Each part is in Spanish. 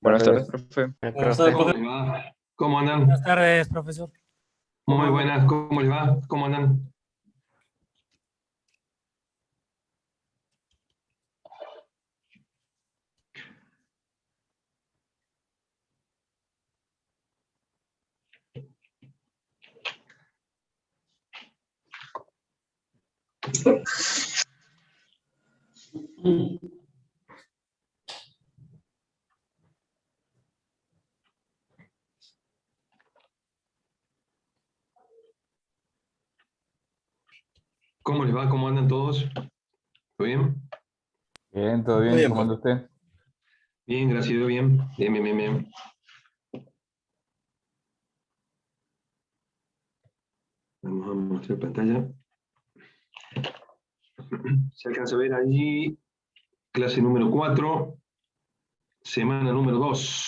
Buenas tardes. tardes, profe. Buenas tardes, ¿Cómo profe. les va? ¿Cómo andan? Buenas tardes, profesor. Muy buenas, ¿cómo les va? ¿Cómo andan? ¿Cómo les va? ¿Cómo andan todos? ¿Todo bien? Bien, todo bien. Muy bien, ¿Cómo anda usted? Bien, gracias a Dios, bien. Bien, bien, bien, bien. Vamos a mostrar pantalla. Se alcanza a ver allí, clase número 4, semana número 2.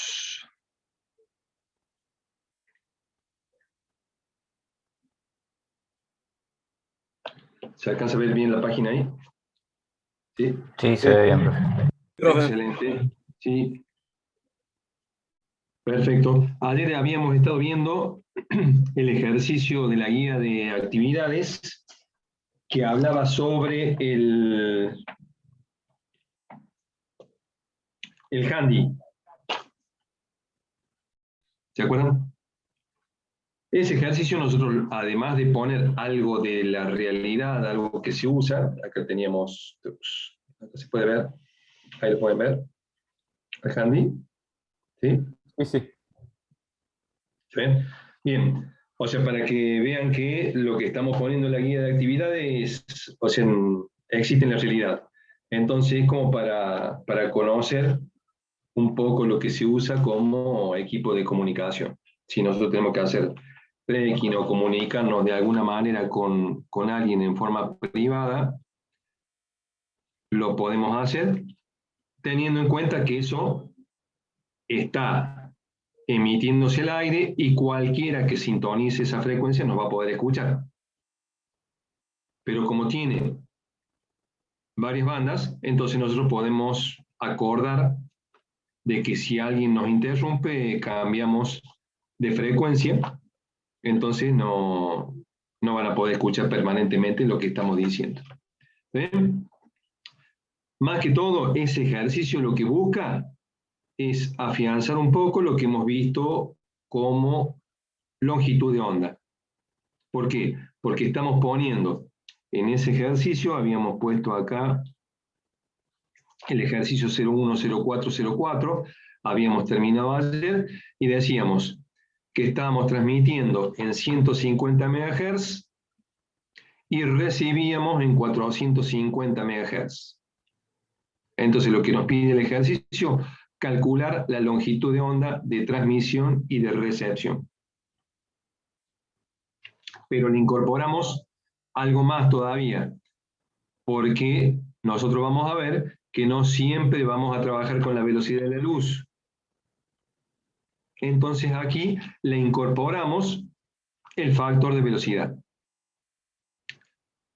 ¿Se alcanza a ver bien la página ahí? ¿Sí? Sí, se ve bien, profe. profe. Excelente. Sí. Perfecto. Ayer habíamos estado viendo el ejercicio de la guía de actividades que hablaba sobre el handy. ¿Se acuerdan? Ese ejercicio nosotros, además de poner algo de la realidad, algo que se usa, acá teníamos, acá se puede ver, ahí lo pueden ver, el handy, ¿sí? Sí, sí. ¿Se ven? Bien, o sea, para que vean que lo que estamos poniendo en la guía de actividades, o sea, existe en la realidad. Entonces, como para conocer un poco lo que se usa como equipo de comunicación. Si nosotros tenemos que hacer trekking o comunicarnos de alguna manera con alguien en forma privada, lo podemos hacer teniendo en cuenta que eso está emitiéndose al aire y cualquiera que sintonice esa frecuencia nos va a poder escuchar. Pero como tiene varias bandas, entonces nosotros podemos acordar de que si alguien nos interrumpe, cambiamos de frecuencia, entonces no van a poder escuchar permanentemente lo que estamos diciendo. ¿Ven? Más que todo, ese ejercicio lo que busca es afianzar un poco lo que hemos visto como longitud de onda. ¿Por qué? Porque estamos poniendo en ese ejercicio, habíamos puesto acá el ejercicio 010404, habíamos terminado ayer y decíamos que estábamos transmitiendo en 150 MHz y recibíamos en 450 MHz. Entonces lo que nos pide el ejercicio, calcular la longitud de onda de transmisión y de recepción. Pero le incorporamos algo más todavía, porque nosotros vamos a ver que no siempre vamos a trabajar con la velocidad de la luz. Entonces aquí le incorporamos el factor de velocidad.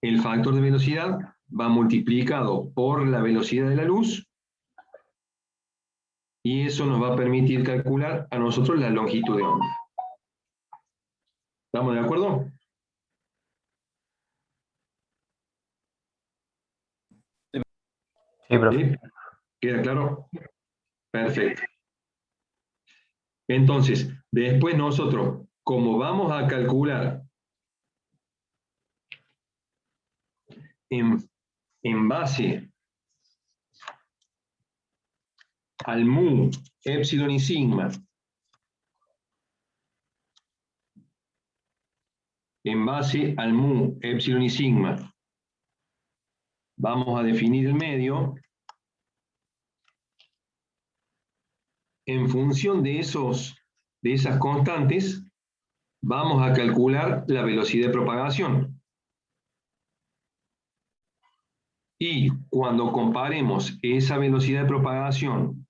El factor de velocidad va multiplicado por la velocidad de la luz y eso nos va a permitir calcular a nosotros la longitud de onda. ¿Estamos de acuerdo? Sí, profe. ¿Sí? ¿Queda claro? Perfecto. Entonces, después nosotros, como vamos a calcular en base al mu, epsilon y sigma, en base al mu, epsilon y sigma, vamos a definir el medio. En función de esas constantes, vamos a calcular la velocidad de propagación. Y cuando comparemos esa velocidad de propagación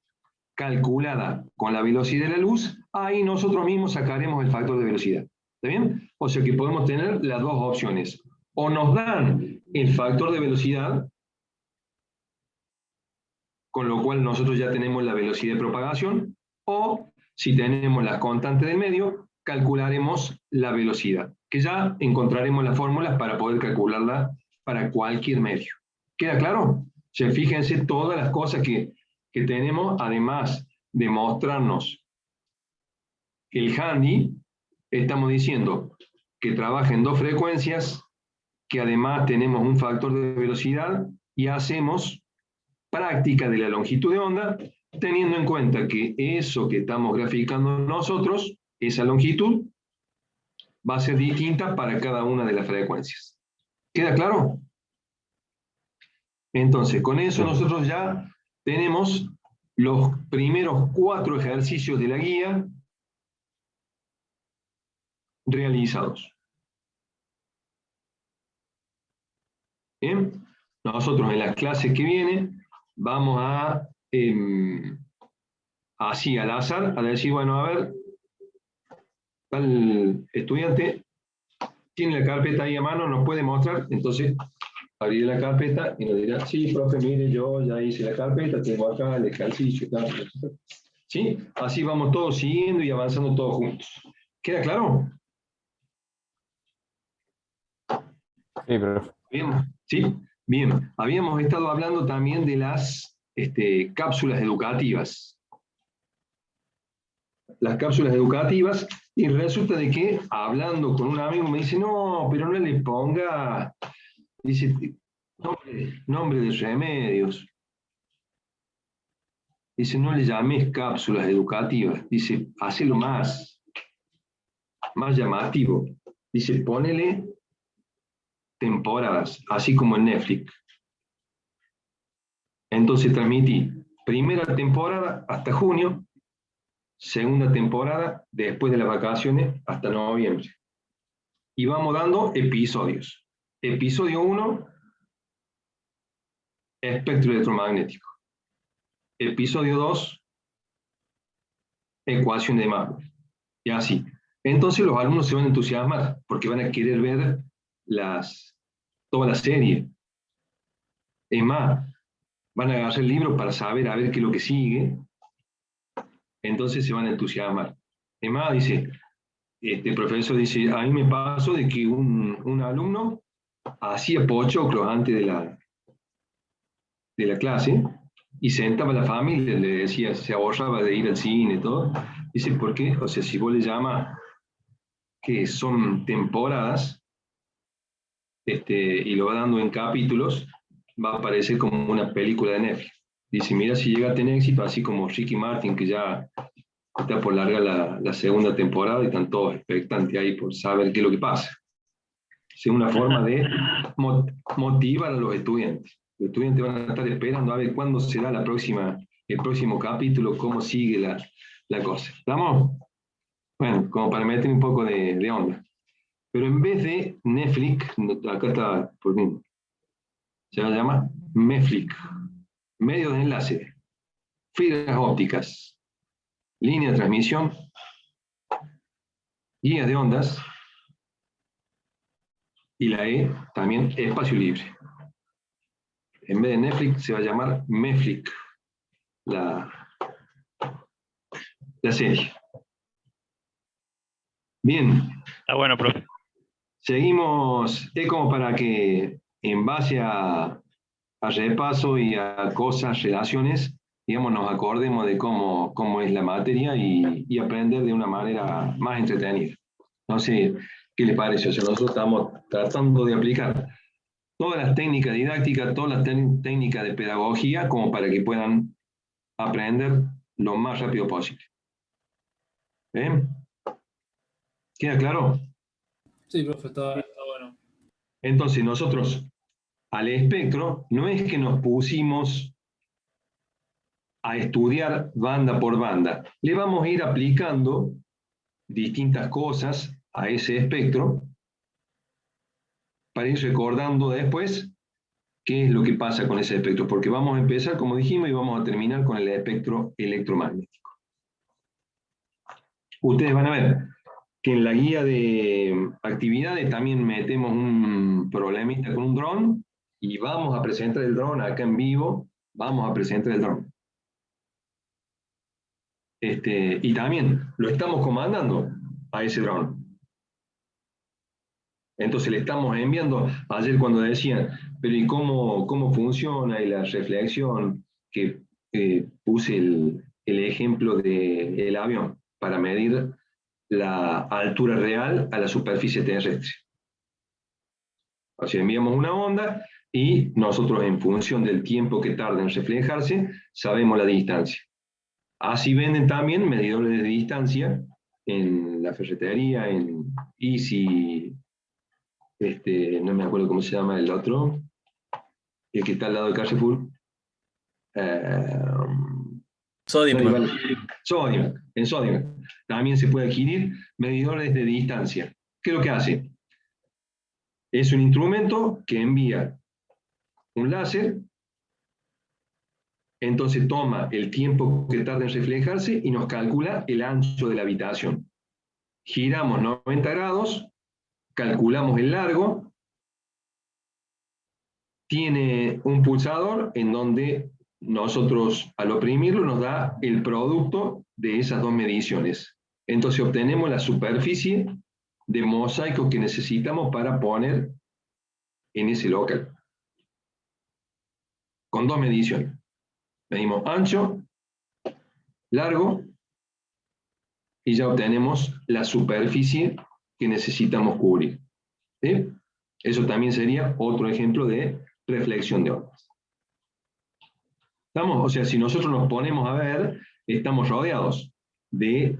calculada con la velocidad de la luz, ahí nosotros mismos sacaremos el factor de velocidad. ¿Está bien? O sea que podemos tener las dos opciones. O nos dan el factor de velocidad, con lo cual nosotros ya tenemos la velocidad de propagación, O, si tenemos las constantes del medio, calcularemos la velocidad, que ya encontraremos las fórmulas para poder calcularla para cualquier medio. ¿Queda claro? Fíjense todas las cosas que tenemos, además de mostrarnos el handy, estamos diciendo que trabaja en dos frecuencias, que además tenemos un factor de velocidad y hacemos práctica de la longitud de onda, teniendo en cuenta que eso que estamos graficando nosotros, esa longitud, va a ser distinta para cada una de las frecuencias. ¿Queda claro? Entonces, con eso nosotros ya tenemos los primeros 4 ejercicios de la guía realizados. ¿Bien? Nosotros en las clases que vienen vamos a, así al azar, a decir, bueno, a ver, tal estudiante tiene la carpeta ahí a mano, nos puede mostrar, entonces abriré la carpeta y nos dirá, sí, profe, mire, yo ya hice la carpeta, tengo acá el ejercicio, tal. ¿Sí? Así vamos todos siguiendo y avanzando todos juntos. ¿Queda claro? Sí, profe. Bien, ¿sí? Bien, habíamos estado hablando también de las cápsulas educativas. Las cápsulas educativas, y resulta de que, hablando con un amigo, me dice, no, pero no le ponga, dice, nombre de remedios. Dice, no le llames cápsulas educativas. Dice, hacelo más llamativo. Dice, ponele temporadas, así como en Netflix. Entonces transmití primera temporada hasta junio, segunda temporada después de las vacaciones hasta noviembre. Y vamos dando episodios. Episodio 1, espectro electromagnético. Episodio 2, ecuación de Maxwell. Y así. Entonces los alumnos se van a entusiasmar porque van a querer ver toda la serie. Es más, van a agarrar el libro para saber a ver qué es lo que sigue. Entonces se van a entusiasmar. Es más, dice, este profesor dice, a mí me pasó de que un alumno hacía pochoclos antes de la clase y sentaba a la familia, le decía, se ahorraba de ir al cine y todo. Dice, ¿por qué? O sea, si vos le llamas que son temporadas y lo va dando en capítulos, va a aparecer como una película de Netflix. Dice, mira si llega a tener éxito, así como Ricky Martin, que ya está por larga la segunda temporada y están todos expectantes ahí por saber qué es lo que pasa. Es una forma de motivar a los estudiantes. Los estudiantes van a estar esperando a ver cuándo será el próximo capítulo, cómo sigue la cosa. ¿Estamos? Bueno, como para meter un poco de onda. Pero en vez de Netflix, acá está por mí, se llama MEFLIC, medio de enlace, fibras ópticas, línea de transmisión, guías de ondas, y la E también espacio libre. En vez de Netflix se va a llamar MEFLIC, la serie. Bien. Está bueno, profe. Seguimos, es como para que en base a repaso y a cosas, relaciones, digamos, nos acordemos de cómo es la materia y aprender de una manera más entretenida. No sé qué les parece, o sea, nosotros estamos tratando de aplicar todas las técnicas didácticas, todas las técnicas de pedagogía, como para que puedan aprender lo más rápido posible. ¿Bien? ¿Queda claro? Sí, profe, está bueno. Entonces, nosotros al espectro no es que nos pusimos a estudiar banda por banda. Le vamos a ir aplicando distintas cosas a ese espectro para ir recordando después qué es lo que pasa con ese espectro, porque vamos a empezar, como dijimos, y vamos a terminar con el espectro electromagnético. Ustedes van a ver que en la guía de actividades también metemos un problemita con un dron y vamos a presentar el dron acá en vivo, vamos a presentar el dron. y también lo estamos comandando a ese dron. Entonces le estamos enviando, ayer cuando decían, pero ¿y cómo funciona? Y la reflexión que puse el ejemplo del avión para medir la altura real a la superficie terrestre. O sea, enviamos una onda y nosotros en función del tiempo que tarda en reflejarse, sabemos la distancia. Así venden también medidores de distancia en la ferretería, en Easy, no me acuerdo cómo se llama el otro, el que está al lado de Carrefour. Sodimac. No, igual, Sodimac, en Sodimac. También se puede adquirir medidores de distancia. ¿Qué es lo que hace? Es un instrumento que envía un láser, entonces toma el tiempo que tarda en reflejarse y nos calcula el ancho de la habitación. Giramos 90 grados, calculamos el largo, tiene un pulsador en donde nosotros al oprimirlo nos da el producto de esas dos mediciones. Entonces obtenemos la superficie de mosaico que necesitamos para poner en ese local. Con dos mediciones. Medimos ancho, largo, y ya obtenemos la superficie que necesitamos cubrir. ¿Sí? Eso también sería otro ejemplo de reflexión de ondas. ¿Estamos? O sea, si nosotros nos ponemos a ver, estamos rodeados de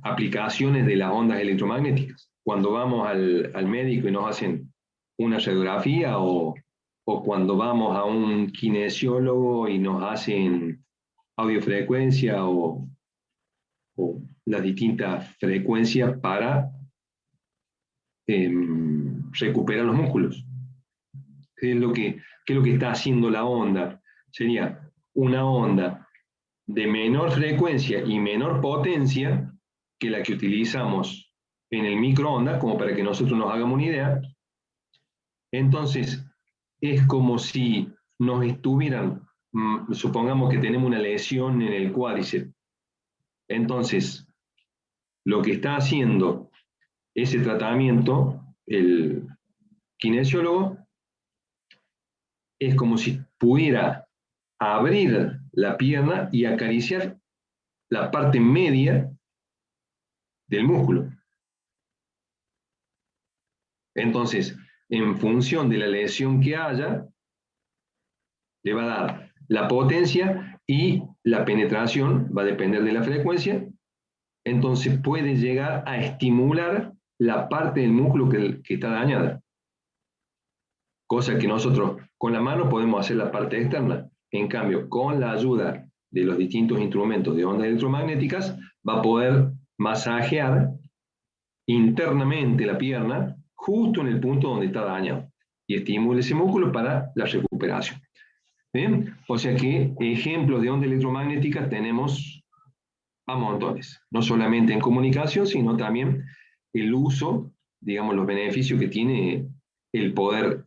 aplicaciones de las ondas electromagnéticas. Cuando vamos al médico y nos hacen una radiografía o cuando vamos a un kinesiólogo y nos hacen audiofrecuencia o las distintas frecuencias para recuperar los músculos. ¿Qué es lo que está haciendo la onda? Sería una onda de menor frecuencia y menor potencia que la que utilizamos en el microondas, como para que nosotros nos hagamos una idea. Entonces, es como si nos estuvieran, supongamos que tenemos una lesión en el cuádriceps. Entonces, lo que está haciendo ese tratamiento, el kinesiólogo, es como si pudiera abrir la pierna y acariciar la parte media del músculo. Entonces, en función de la lesión que haya, le va a dar la potencia y la penetración, va a depender de la frecuencia. Entonces puede llegar a estimular la parte del músculo que está dañada. Cosa que nosotros con la mano podemos hacer la parte externa. En cambio, con la ayuda de los distintos instrumentos de ondas electromagnéticas, va a poder masajear internamente la pierna justo en el punto donde está dañado y estimula ese músculo para la recuperación. ¿Bien? O sea que ejemplos de ondas electromagnéticas tenemos a montones, no solamente en comunicación, sino también el uso, digamos, los beneficios que tiene el poder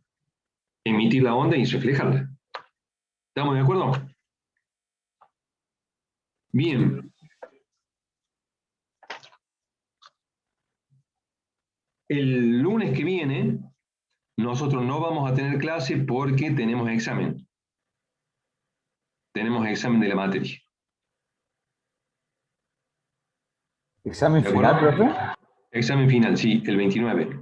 emitir la onda y reflejarla. ¿Estamos de acuerdo? Bien. El lunes que viene, nosotros no vamos a tener clase porque tenemos examen. Tenemos examen de la materia. ¿Examen ¿De final, acuerdo? profe? Examen final, sí, el 29.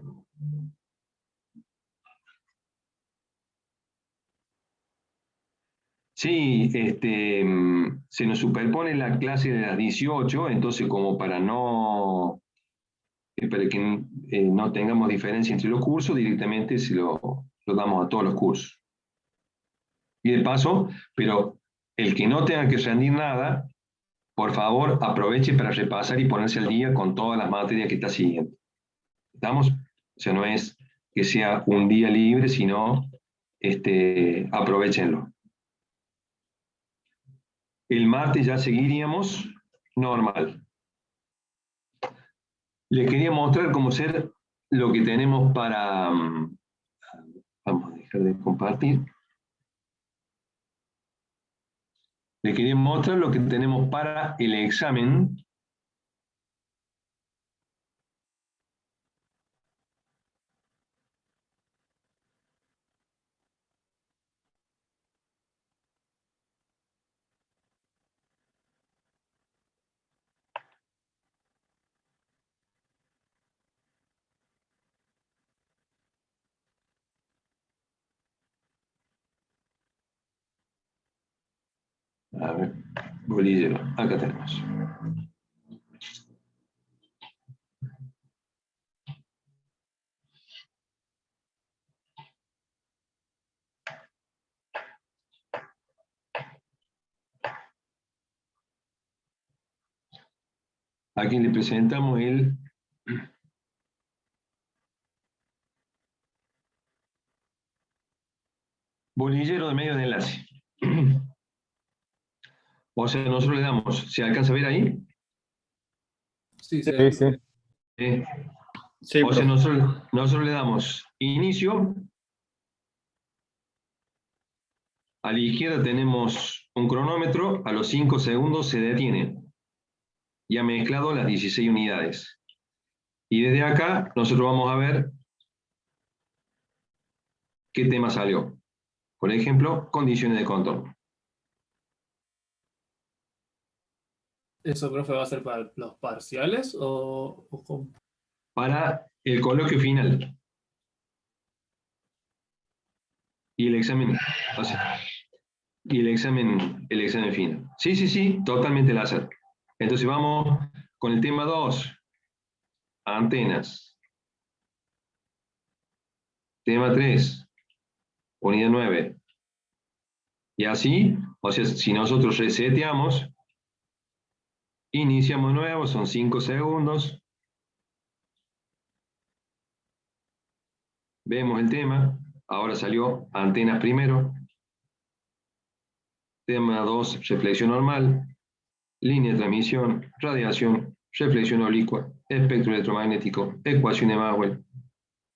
Sí, se nos superpone la clase de las 18, entonces como para para que no tengamos diferencia entre los cursos, directamente se lo damos a todos los cursos. Y de paso, pero el que no tenga que rendir nada, por favor, aproveche para repasar y ponerse al día con todas las materias que está siguiendo. ¿Estamos? O sea, no es que sea un día libre, sino aprovechenlo. El martes ya seguiríamos normal. Les quería mostrar cómo ser lo que tenemos para... vamos a dejar de compartir. Le quería mostrar lo que tenemos para el examen. A ver, bolillero, acá tenemos. Aquí le presentamos el bolillero de medios de enlace. O sea, nosotros le damos, ¿se alcanza a ver ahí? Sí, Sí, sí. sí. Sí, O sea, profe. nosotros le damos inicio. A la izquierda tenemos un cronómetro, a los 5 segundos se detiene. Y ha mezclado las 16 unidades. Y desde acá nosotros vamos a ver qué tema salió. Por ejemplo, condiciones de contorno. ¿Eso, profe, va a ser para los parciales o cómo? Para el coloquio final. Y el examen, o sea, y el examen final. Sí, sí, sí, totalmente al azar. Entonces vamos con el tema 2, antenas. Tema 3, unidad 9. Y así, o sea, si nosotros reseteamos, iniciamos nuevo, son 5 segundos. Vemos el tema, ahora salió antenas primero. Tema 2, reflexión normal, línea de transmisión, radiación, reflexión oblicua, espectro electromagnético, ecuación de Maxwell,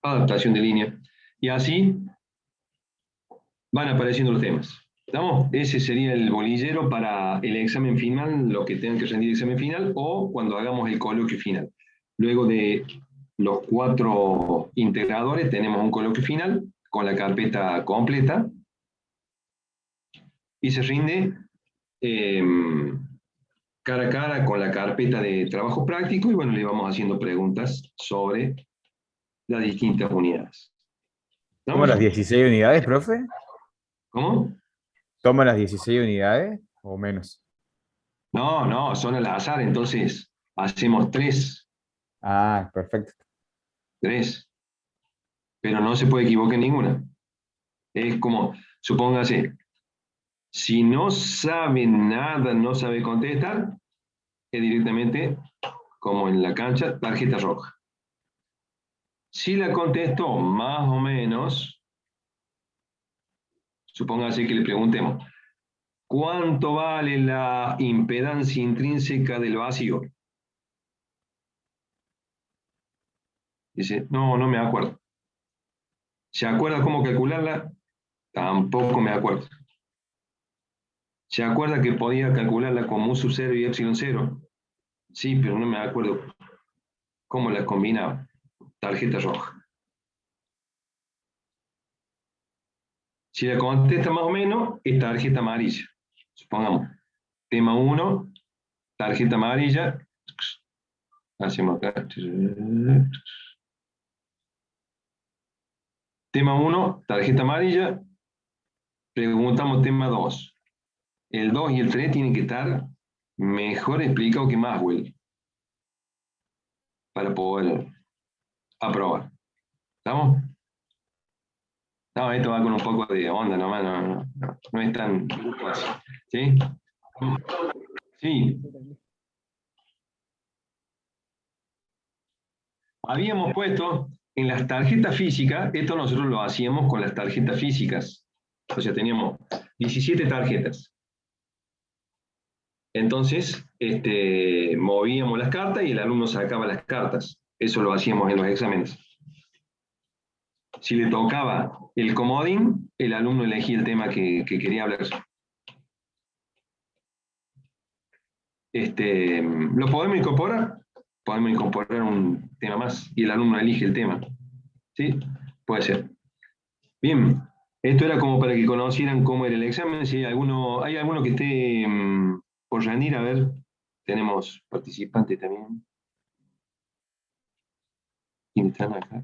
adaptación de línea. Y así van apareciendo los temas. ¿Estamos? Ese sería el bolillero para el examen final, los que tengan que rendir el examen final, o cuando hagamos el coloquio final. Luego de los 4 integradores tenemos un coloquio final con la carpeta completa y se rinde cara a cara con la carpeta de trabajo práctico y bueno, le vamos haciendo preguntas sobre las distintas unidades. ¿Toma ¿Estamos? las 16 unidades, profe? ¿Cómo? ¿Toma las 16 unidades o menos? No, no, son al azar, entonces hacemos 3, Ah, perfecto. pero no se puede equivocar en ninguna. Es como, supóngase, si no sabe nada, no sabe contestar, es directamente, como en la cancha, tarjeta roja. Si la contestó más o menos, supóngase que le preguntemos, ¿cuánto vale la impedancia intrínseca del vacío? Dice, no, no me acuerdo. ¿Se acuerda cómo calcularla? Tampoco me acuerdo. ¿Se acuerda que podía calcularla con mu sub 0 y epsilon 0? Sí, pero no me acuerdo cómo las combinaba. Tarjeta roja. Si la contesta más o menos, es tarjeta amarilla. Supongamos, tema 1, tarjeta amarilla. Hacemos acá. Tema 1, tarjeta amarilla. Preguntamos tema 2. El 2 y el 3 tienen que estar mejor explicados que Maxwell para poder aprobar. ¿Estamos? No, esto va con un poco de onda nomás, no es tan fácil. ¿Sí? Sí. Habíamos puesto en las tarjetas físicas, esto nosotros lo hacíamos con las tarjetas físicas. O sea, teníamos 17 tarjetas. Entonces, movíamos las cartas y el alumno sacaba las cartas. Eso lo hacíamos en los exámenes. Si le tocaba el comodín, el alumno elegía el tema que quería hablar. ¿Lo podemos incorporar? Podemos incorporar un tema más y el alumno elige el tema. ¿Sí? Puede ser. Bien, esto era como para que conocieran cómo era el examen. Si hay alguno que esté por rendir, a ver, tenemos participantes también. ¿Quién están acá?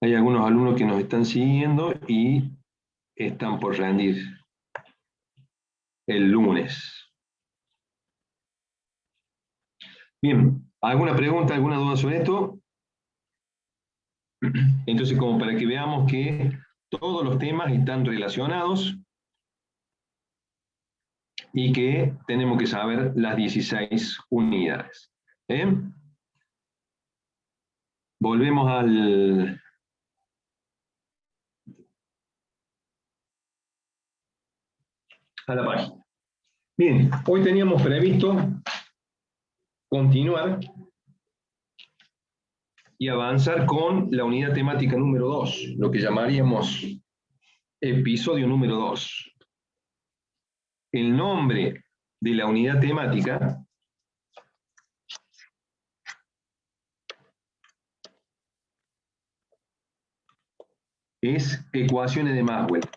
Hay algunos alumnos que nos están siguiendo y están por rendir el lunes. Bien, ¿alguna pregunta, alguna duda sobre esto? Entonces, como para que veamos que todos los temas están relacionados y que tenemos que saber las 16 unidades. ¿Bien? Volvemos a la página. Bien, hoy teníamos previsto continuar y avanzar con la unidad temática número 2, lo que llamaríamos episodio número 2. El nombre de la unidad temática es ecuaciones de Maxwell.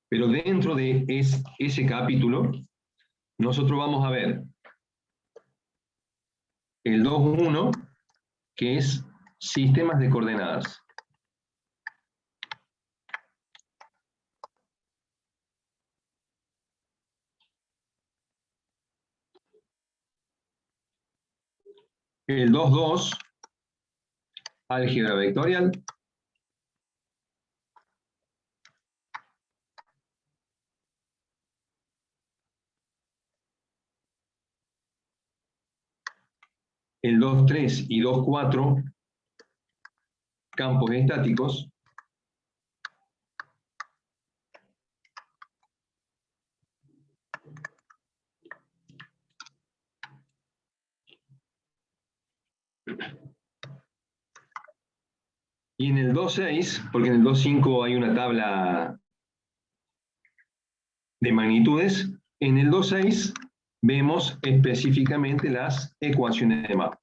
Pero dentro de ese capítulo, nosotros vamos a ver el 2.1, que es sistemas de coordenadas. El 2.2, álgebra vectorial. El 2.3 y 2.4, campos estáticos. Y en el 2.6, porque en el 2.5 hay una tabla de magnitudes, en el 2.6 vemos específicamente las ecuaciones de Maxwell.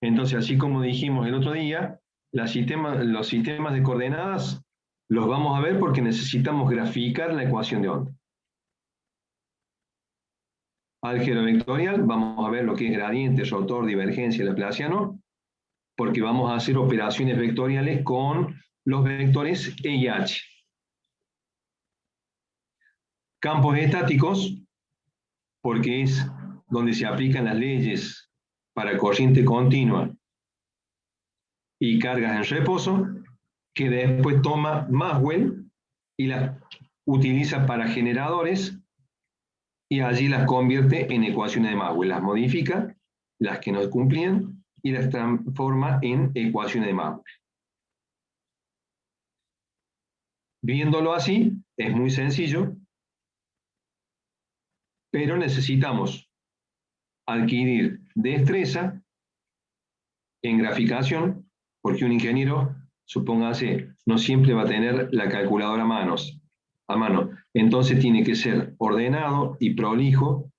Entonces, así como dijimos el otro día, los sistemas de coordenadas los vamos a ver porque necesitamos graficar la ecuación de onda. Álgebra vectorial, vamos a ver lo que es gradiente, rotor, divergencia, laplaciano, porque vamos a hacer operaciones vectoriales con los vectores E y H. Campos estáticos, porque es donde se aplican las leyes para corriente continua y cargas en reposo, que después toma Maxwell y las utiliza para generadores y allí las convierte en ecuaciones de Maxwell, las modifica, las que no cumplían, y las transforma en ecuaciones de Maxwell. Viéndolo así, es muy sencillo, pero necesitamos adquirir destreza en graficación, porque un ingeniero, supóngase, no siempre va a tener la calculadora a mano. Entonces tiene que ser ordenado y prolijo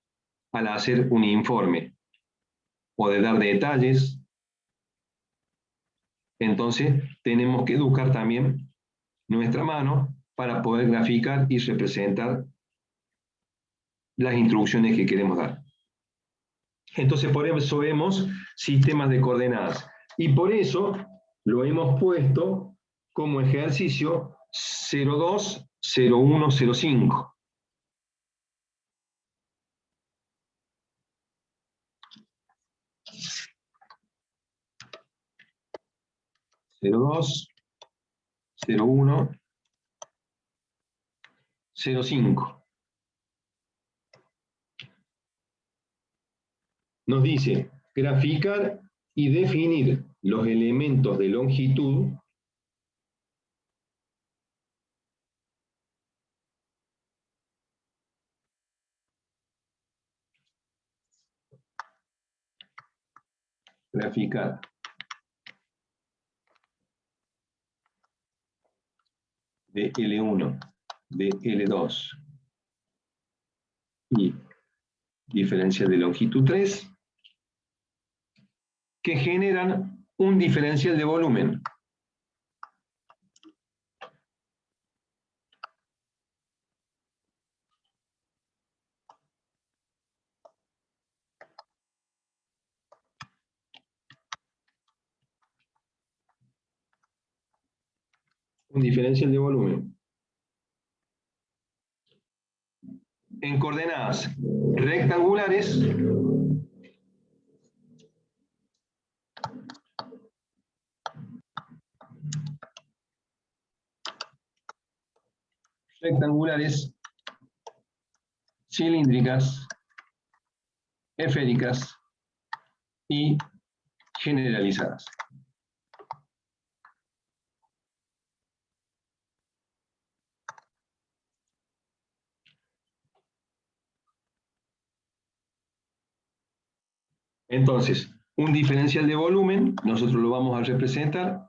al hacer un informe o de dar detalles. Entonces tenemos que educar también nuestra mano para poder graficar y representar las instrucciones que queremos dar. Entonces por eso vemos sistemas de coordenadas. Y por eso lo hemos puesto como ejercicio 02, 01, 05. Cero dos, 01, 05. nos dice graficar y definir los elementos de longitud graficar de L1, de L2 y diferencial de longitud 3, que generan un diferencial de volumen. Un diferencial de volumen. En coordenadas rectangulares, cilíndricas, esféricas y generalizadas. Entonces, un diferencial de volumen, nosotros lo vamos a representar.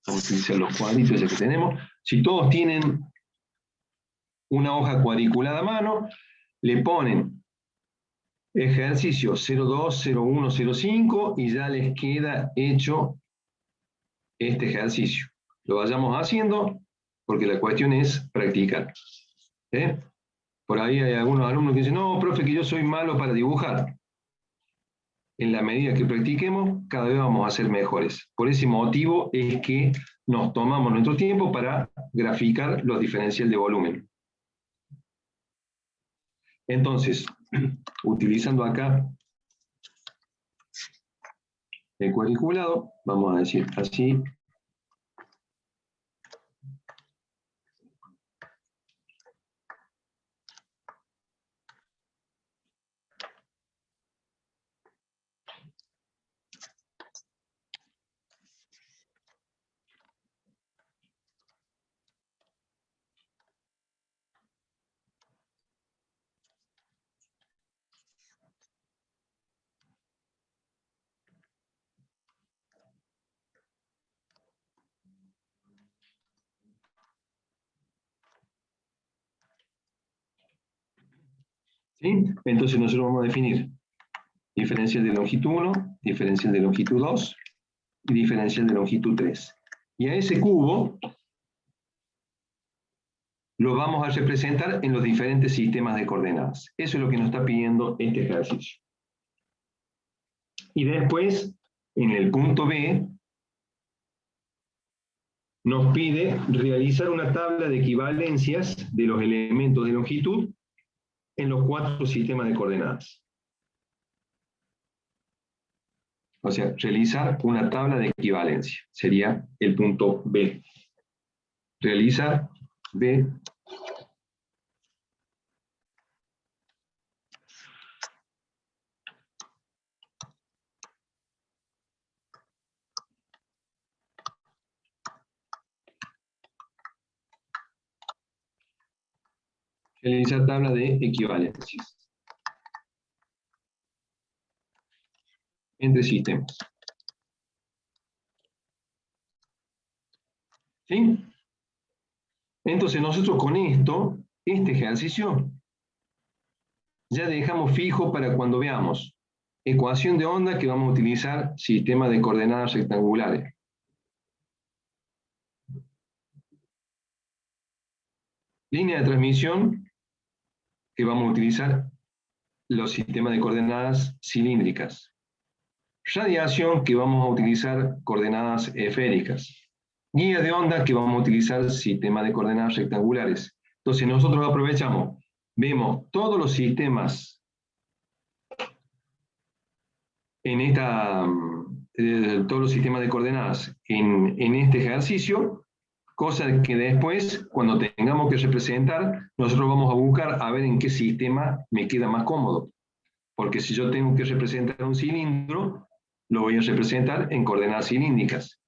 Vamos a utilizar los cuadritos ya que tenemos. Si todos tienen una hoja cuadriculada a mano, le ponen ejercicio 02, 01, 05 y ya les queda hecho este ejercicio. Lo vayamos haciendo porque la cuestión es practicar. ¿Eh? Por ahí hay algunos alumnos que dicen, no, profe, que yo soy malo para dibujar. En la medida que practiquemos, cada vez vamos a ser mejores. Por ese motivo es que nos tomamos nuestro tiempo para graficar los diferenciales de volumen. Entonces, utilizando acá el cuadriculado, vamos a decir así. ¿Sí? Entonces nosotros vamos a definir diferencial de longitud 1, diferencial de longitud 2 y diferencial de longitud 3. Y a ese cubo lo vamos a representar en los diferentes sistemas de coordenadas. Eso es lo que nos está pidiendo este ejercicio. Y después, en el punto B, nos pide realizar una tabla de equivalencias de los elementos de longitud en los 4 sistemas de coordenadas. O sea, realizar una tabla de equivalencia. Sería el punto B. Realizar B. Realizar tabla de equivalencias entre sistemas. ¿Sí? Entonces nosotros con esto, este ejercicio, ya dejamos fijo para cuando veamos ecuación de onda que vamos a utilizar sistema de coordenadas rectangulares. Línea de transmisión que vamos a utilizar los sistemas de coordenadas cilíndricas. Radiación que vamos a utilizar coordenadas esféricas. Guía de onda que vamos a utilizar sistema de coordenadas rectangulares. Entonces nosotros aprovechamos, vemos todos los sistemas en todos los sistemas de coordenadas en este ejercicio Cosa que después, cuando tengamos que representar, nosotros vamos a buscar a ver en qué sistema me queda más cómodo. Porque si yo tengo que representar un cilindro, lo voy a representar en coordenadas cilíndricas.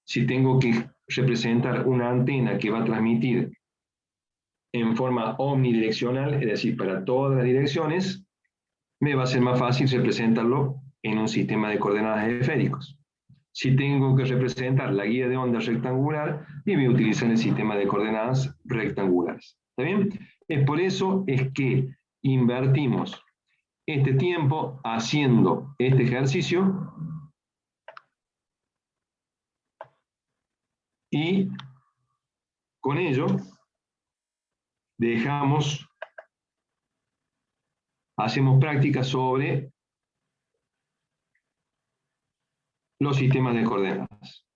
Si tengo que representar una antena que va a transmitir en forma omnidireccional, es decir, para todas las direcciones, me va a ser más fácil representarlo en un sistema de coordenadas esféricos. Si tengo que representar la guía de onda rectangular, y voy a utilizar el sistema de coordenadas rectangulares. ¿Está bien? Es por eso es que invertimos este tiempo haciendo este ejercicio y con ello hacemos práctica sobre los sistemas de coordenadas.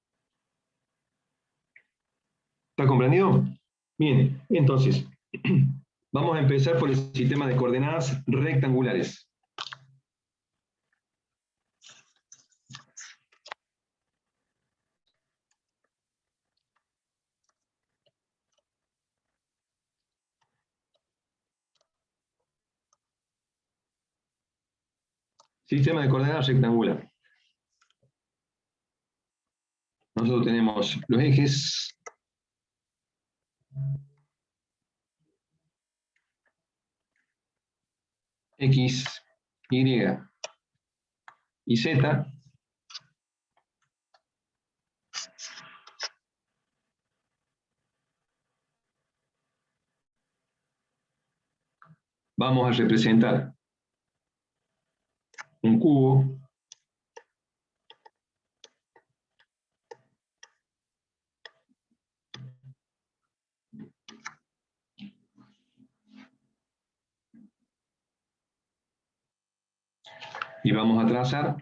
¿Está comprendido? Bien, entonces, vamos a empezar por el sistema de coordenadas rectangulares. Sistema de coordenadas rectangular. Nosotros tenemos los ejes X, Y y Z. Vamos a representar un cubo y vamos a trazar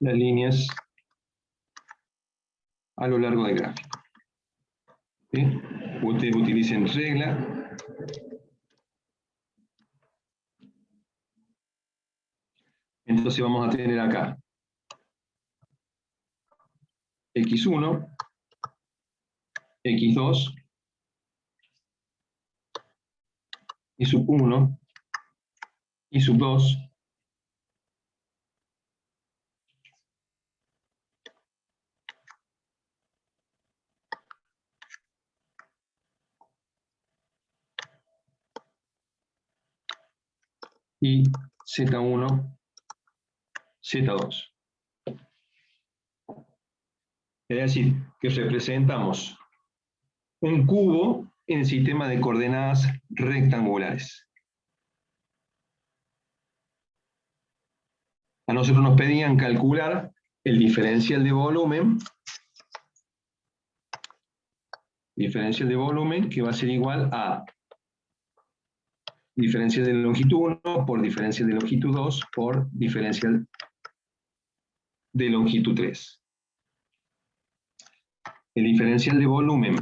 las líneas a lo largo del gráfico. ¿Sí? Ustedes utilicen regla. Entonces vamos a tener acá X1, X2, y sub 1, y sub 2, y Z1, Z2. Es decir, que representamos un cubo en el sistema de coordenadas rectangulares. A nosotros nos pedían calcular el diferencial de volumen, que va a ser igual a diferencial de longitud 1 por diferencial de longitud 2 por diferencial de longitud 3. El diferencial de volumen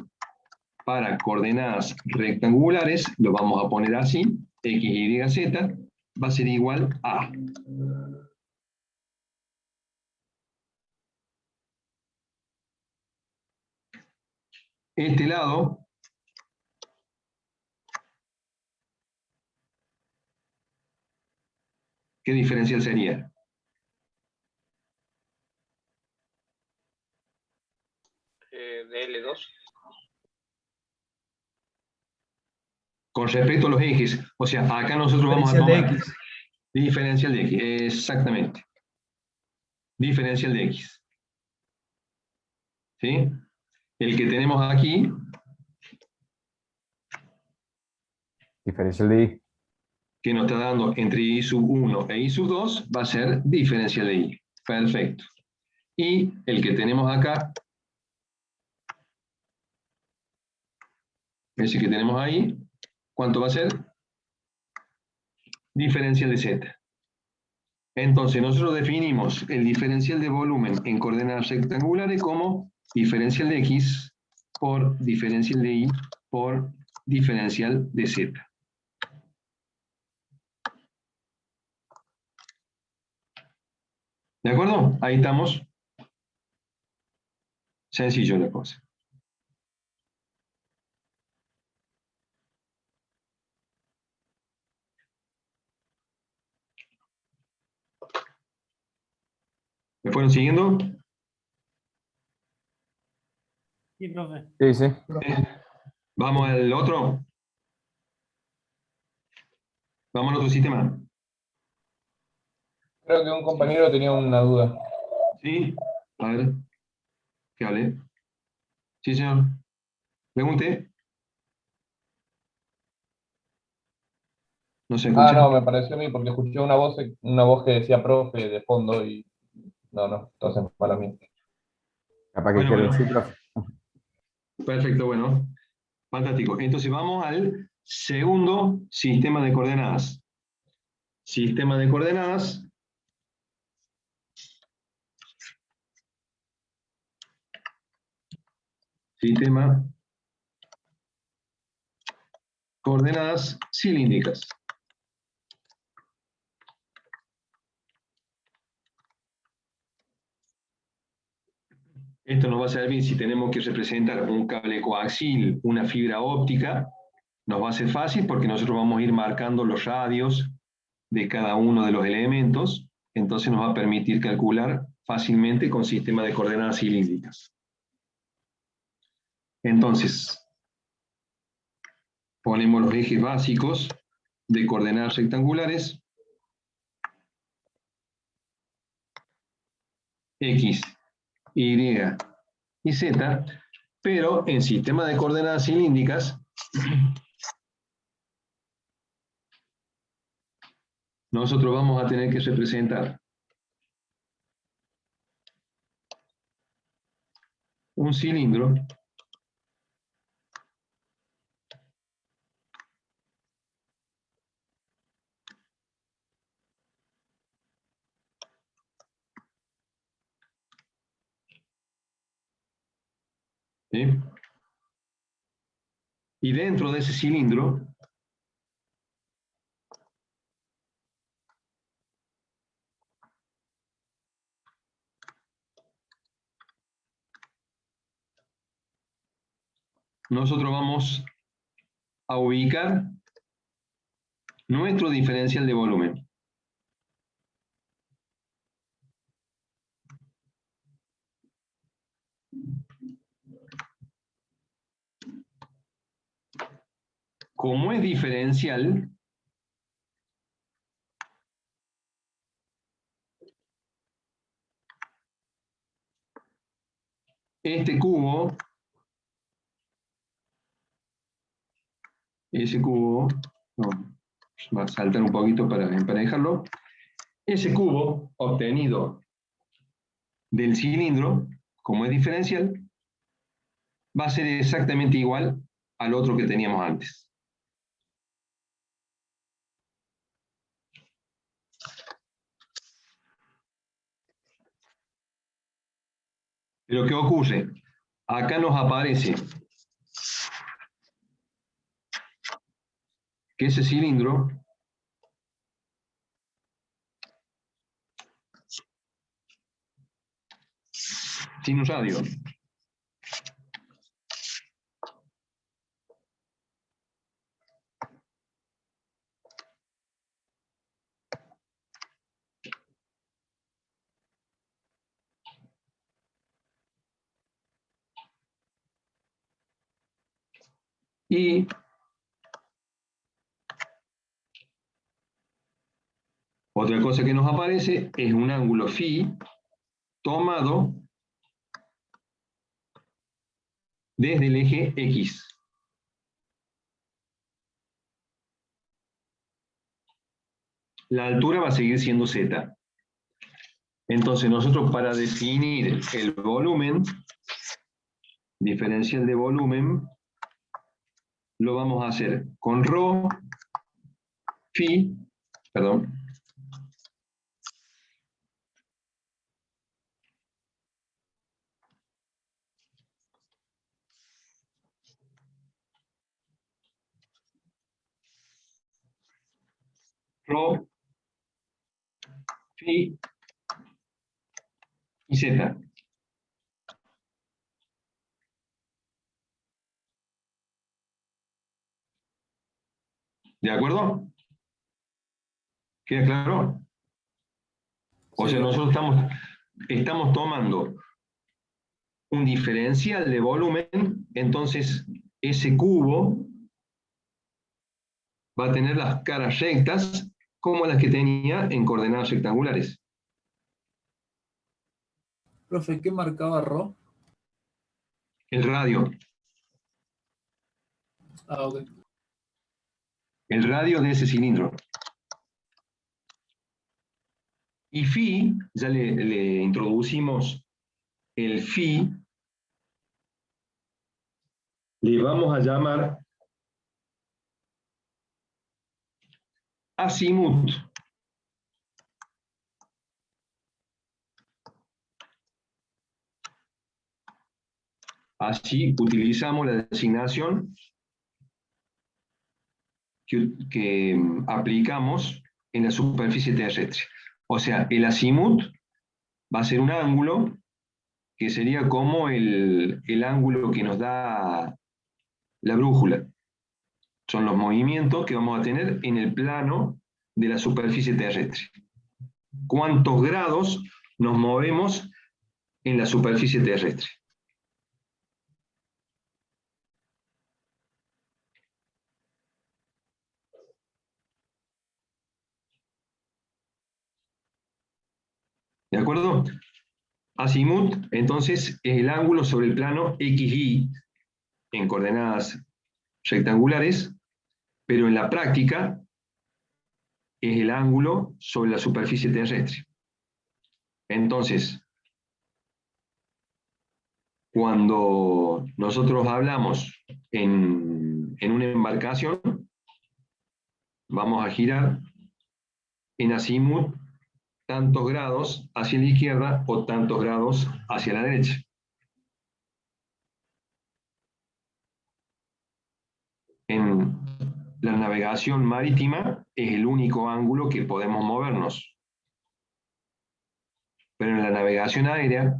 para coordenadas rectangulares, lo vamos a poner así, X, Y, Z, va a ser igual a este lado ¿qué diferencial sería? De L2. Con respecto a los ejes, o sea, acá nosotros vamos a Diferencial tomar de X. diferencial de X, exactamente. Diferencial de X. ¿Sí? El que tenemos aquí, Diferencial de Y. que nos está dando entre I sub 1 e I sub 2, va a ser diferencial de I. Perfecto. Y el que tenemos acá, ese que tenemos ahí, ¿cuánto va a ser? Diferencial de Z. Entonces, nosotros definimos el diferencial de volumen en coordenadas rectangulares como diferencial de X por diferencial de Y por diferencial de Z. ¿De acuerdo? Ahí estamos. Sencillo la cosa. ¿Me fueron siguiendo? Sí, profe. Sí, sí. Vamos al otro. Vamos al otro sistema. Creo que un compañero tenía una duda. ¿Sí? A ver. ¿Qué hable? Sí, señor. Pregunte. ¿No se Ah, escucha? no, me pareció a mí porque escuché una voz que decía profe de fondo y no, entonces para mí. Capaz que Bueno, quieren bueno. sí, profe. Perfecto, bueno. Fantástico. Entonces vamos al segundo sistema de coordenadas. Sistema de coordenadas. Sistema coordenadas cilíndricas. Esto nos va a servir si tenemos que representar un cable coaxil, una fibra óptica. Nos va a ser fácil porque nosotros vamos a ir marcando los radios de cada uno de los elementos. Entonces nos va a permitir calcular fácilmente con sistema de coordenadas cilíndricas. Entonces, ponemos los ejes básicos de coordenadas rectangulares. X, Y y Z, pero en sistema de coordenadas cilíndricas, nosotros vamos a tener que representar un cilindro ¿sí? Y dentro de ese cilindro nosotros vamos a ubicar nuestro diferencial de volumen. Como es diferencial, este cubo, ese cubo, no, va a saltar un poquito para emparejarlo, ese cubo obtenido del cilindro, como es diferencial, va a ser exactamente igual al otro que teníamos antes. Pero ¿qué ocurre? Acá nos aparece que ese cilindro tiene un radio. Y otra cosa que nos aparece es un ángulo phi tomado desde el eje X. La altura va a seguir siendo Z. Entonces nosotros para definir el volumen, diferencial de volumen, lo vamos a hacer con ρ, phi, perdón, Rho, Phi y Z. ¿De acuerdo? ¿Queda claro? O Sí, sea, profe. nosotros estamos tomando un diferencial de volumen, entonces ese cubo va a tener las caras rectas como las que tenía en coordenadas rectangulares. Profe, ¿qué marcaba Rho? El radio. Ah, ok. El radio de ese cilindro. Y phi, ya le introducimos el phi, le vamos a llamar azimut. Así utilizamos la designación que aplicamos en la superficie terrestre. O sea, el azimut va a ser un ángulo que sería como el ángulo que nos da la brújula. Son los movimientos que vamos a tener en el plano de la superficie terrestre. ¿Cuántos grados nos movemos en la superficie terrestre? ¿De acuerdo? Azimut, entonces, es el ángulo sobre el plano XY en coordenadas rectangulares, pero en la práctica es el ángulo sobre la superficie terrestre. Entonces, cuando nosotros hablamos en una embarcación, vamos a girar en azimut tantos grados hacia la izquierda o tantos grados hacia la derecha. En la navegación marítima es el único ángulo que podemos movernos. Pero en la navegación aérea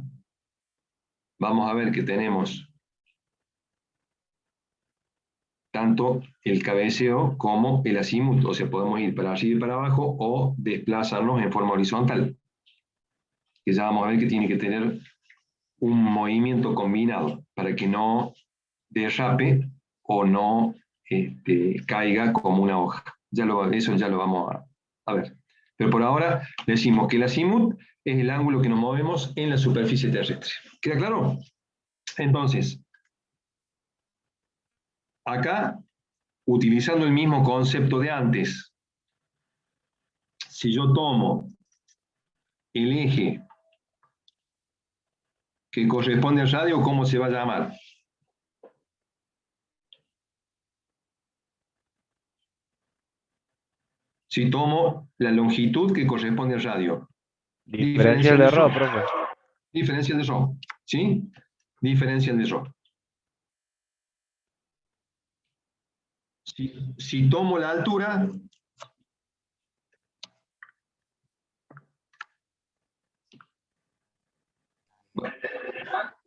vamos a ver que tenemos tanto el cabeceo como el azimut, o sea, podemos ir para arriba y para abajo o desplazarnos en forma horizontal, que ya vamos a ver que tiene que tener un movimiento combinado para que no derrape o no caiga como una hoja. Eso ya lo vamos a ver. Pero por ahora decimos que el azimut es el ángulo que nos movemos en la superficie terrestre. ¿Queda claro? Entonces, acá, utilizando el mismo concepto de antes, si yo tomo el eje que corresponde al radio, ¿cómo se va a llamar? Si tomo la longitud que corresponde al radio. Diferencial de Rho, profe. Diferencial de Rho, ¿sí? Diferencial de Rho. Si tomo la altura,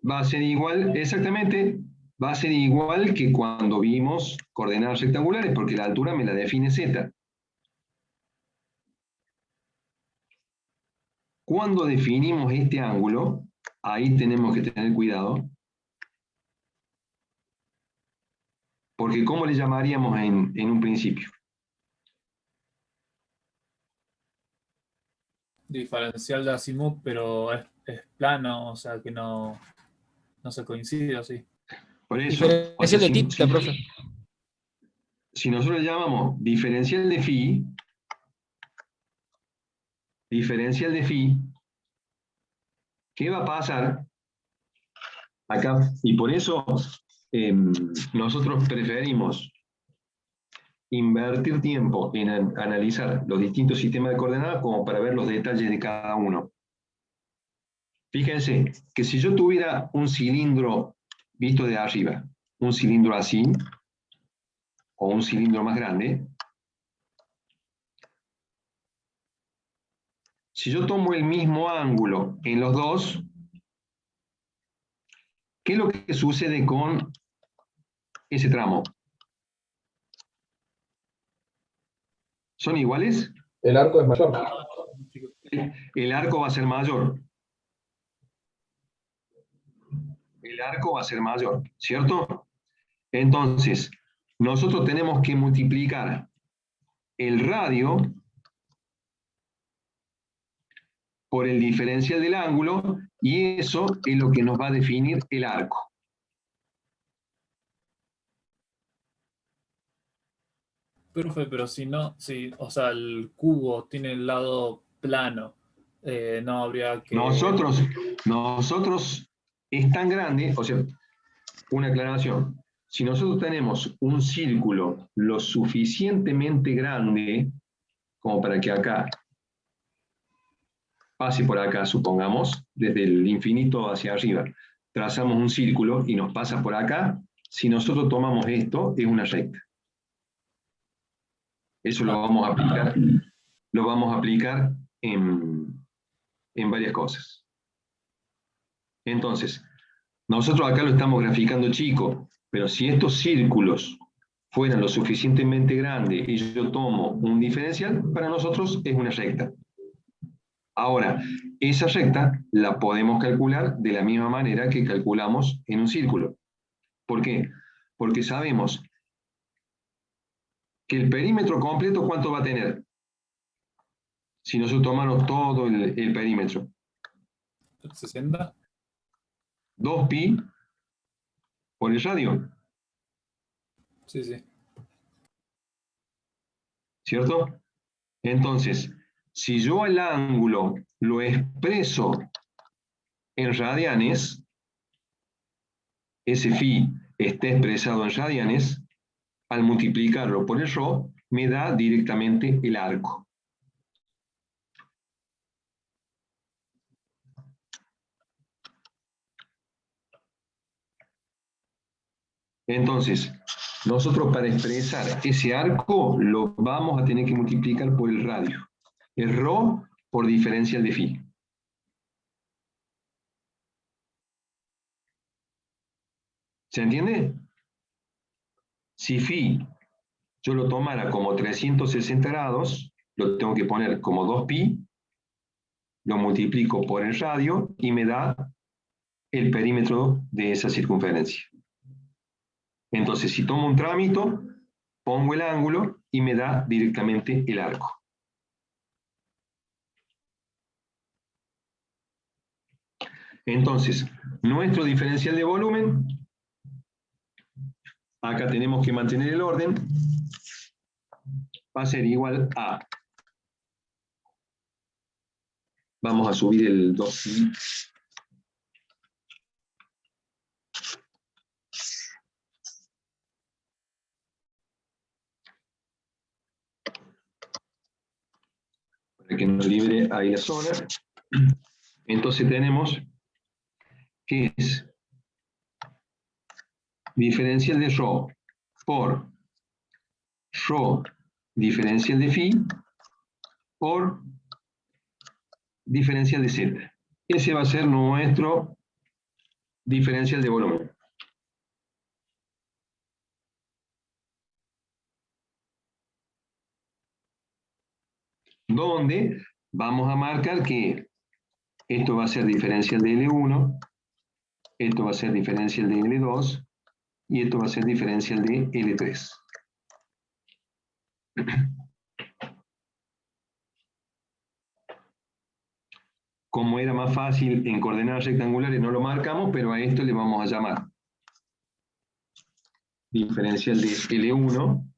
va a ser igual, exactamente, va a ser igual que cuando vimos coordenadas rectangulares, porque la altura me la define Z. Cuando definimos este ángulo, ahí tenemos que tener cuidado, porque ¿cómo le llamaríamos en un principio? Diferencial de azimut, pero es plano, o sea que no se coincide así. Por eso, Diferencial de tita, profe. si nosotros le llamamos diferencial de phi, ¿qué va a pasar acá? Y por eso nosotros preferimos invertir tiempo en analizar los distintos sistemas de coordenadas como para ver los detalles de cada uno. Fíjense que si yo tuviera un cilindro visto de arriba, un cilindro así, o un cilindro más grande, Si yo tomo el mismo ángulo en los dos, ¿qué es lo que sucede con ese tramo? ¿Son iguales? El arco es mayor. El arco va a ser mayor. El arco va a ser mayor, ¿cierto? Entonces, nosotros tenemos que multiplicar el radio por el diferencial del ángulo, y eso es lo que nos va a definir el arco. Profe, pero si no, o sea, el cubo tiene el lado plano, no habría que... Nosotros es tan grande, o sea, una aclaración. Si nosotros tenemos un círculo lo suficientemente grande como para que acá pase por acá, supongamos, desde el infinito hacia arriba, trazamos un círculo y nos pasa por acá, si nosotros tomamos esto, es una recta. Eso lo vamos a aplicar en varias cosas. Entonces, nosotros acá lo estamos graficando chico, pero si estos círculos fueran lo suficientemente grandes y yo tomo un diferencial, para nosotros es una recta. Ahora, esa recta la podemos calcular de la misma manera que calculamos en un círculo. ¿Por qué? Porque sabemos que el perímetro completo, ¿cuánto va a tener? Si nosotros tomamos todo el perímetro. 60. 2pi por el radio, Sí, sí. ¿cierto? Entonces, si yo el ángulo lo expreso en radianes, ese phi está expresado en radianes, al multiplicarlo por el ρ, me da directamente el arco. Entonces, nosotros para expresar ese arco lo vamos a tener que multiplicar por el radio. El ρ por diferencial de phi. ¿Se entiende? Si phi yo lo tomara como 360 grados, lo tengo que poner como 2pi, lo multiplico por el radio y me da el perímetro de esa circunferencia. Entonces, si tomo un trámite, pongo el ángulo y me da directamente el arco. Entonces, nuestro diferencial de volumen, acá tenemos que mantener el orden, va a ser igual a, vamos a subir el 2pi, para que nos libre ahí la zona. Entonces tenemos que es diferencial de ρ por ρ diferencial de phi por diferencial de z. Ese va a ser nuestro diferencial de volumen. Donde vamos a marcar que esto va a ser diferencial de L1, esto va a ser diferencial de L2 y esto va a ser diferencial de L3. Como era más fácil en coordenadas rectangulares no lo marcamos, pero a esto le vamos a llamar diferencial de L1,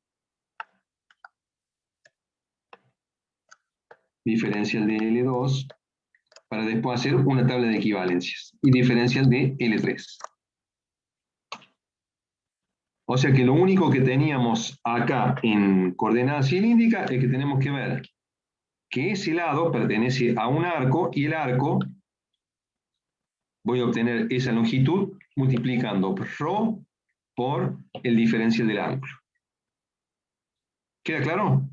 diferencial de L2, para después hacer una tabla de equivalencias, y diferencial de L3. O sea que lo único que teníamos acá en coordenadas cilíndricas es que tenemos que ver que ese lado pertenece a un arco, y el arco, voy a obtener esa longitud multiplicando ρ por el diferencial del ángulo. ¿Queda claro?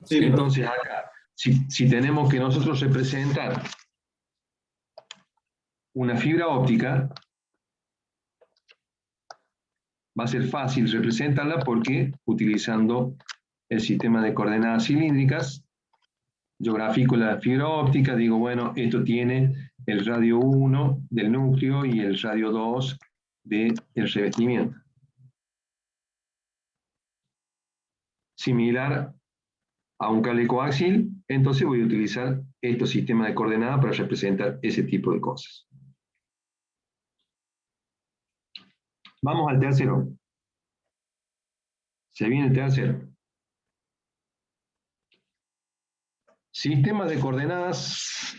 Sí, entonces acá si tenemos que nosotros representar una fibra óptica, va a ser fácil representarla porque utilizando el sistema de coordenadas cilíndricas, yo grafico la fibra óptica, digo, bueno, esto tiene el radio 1 del núcleo y el radio 2 del revestimiento. Similar a un cable coaxial, entonces voy a utilizar estos sistemas de coordenadas para representar ese tipo de cosas. Vamos al tercero. Se viene el tercero. Sistemas de coordenadas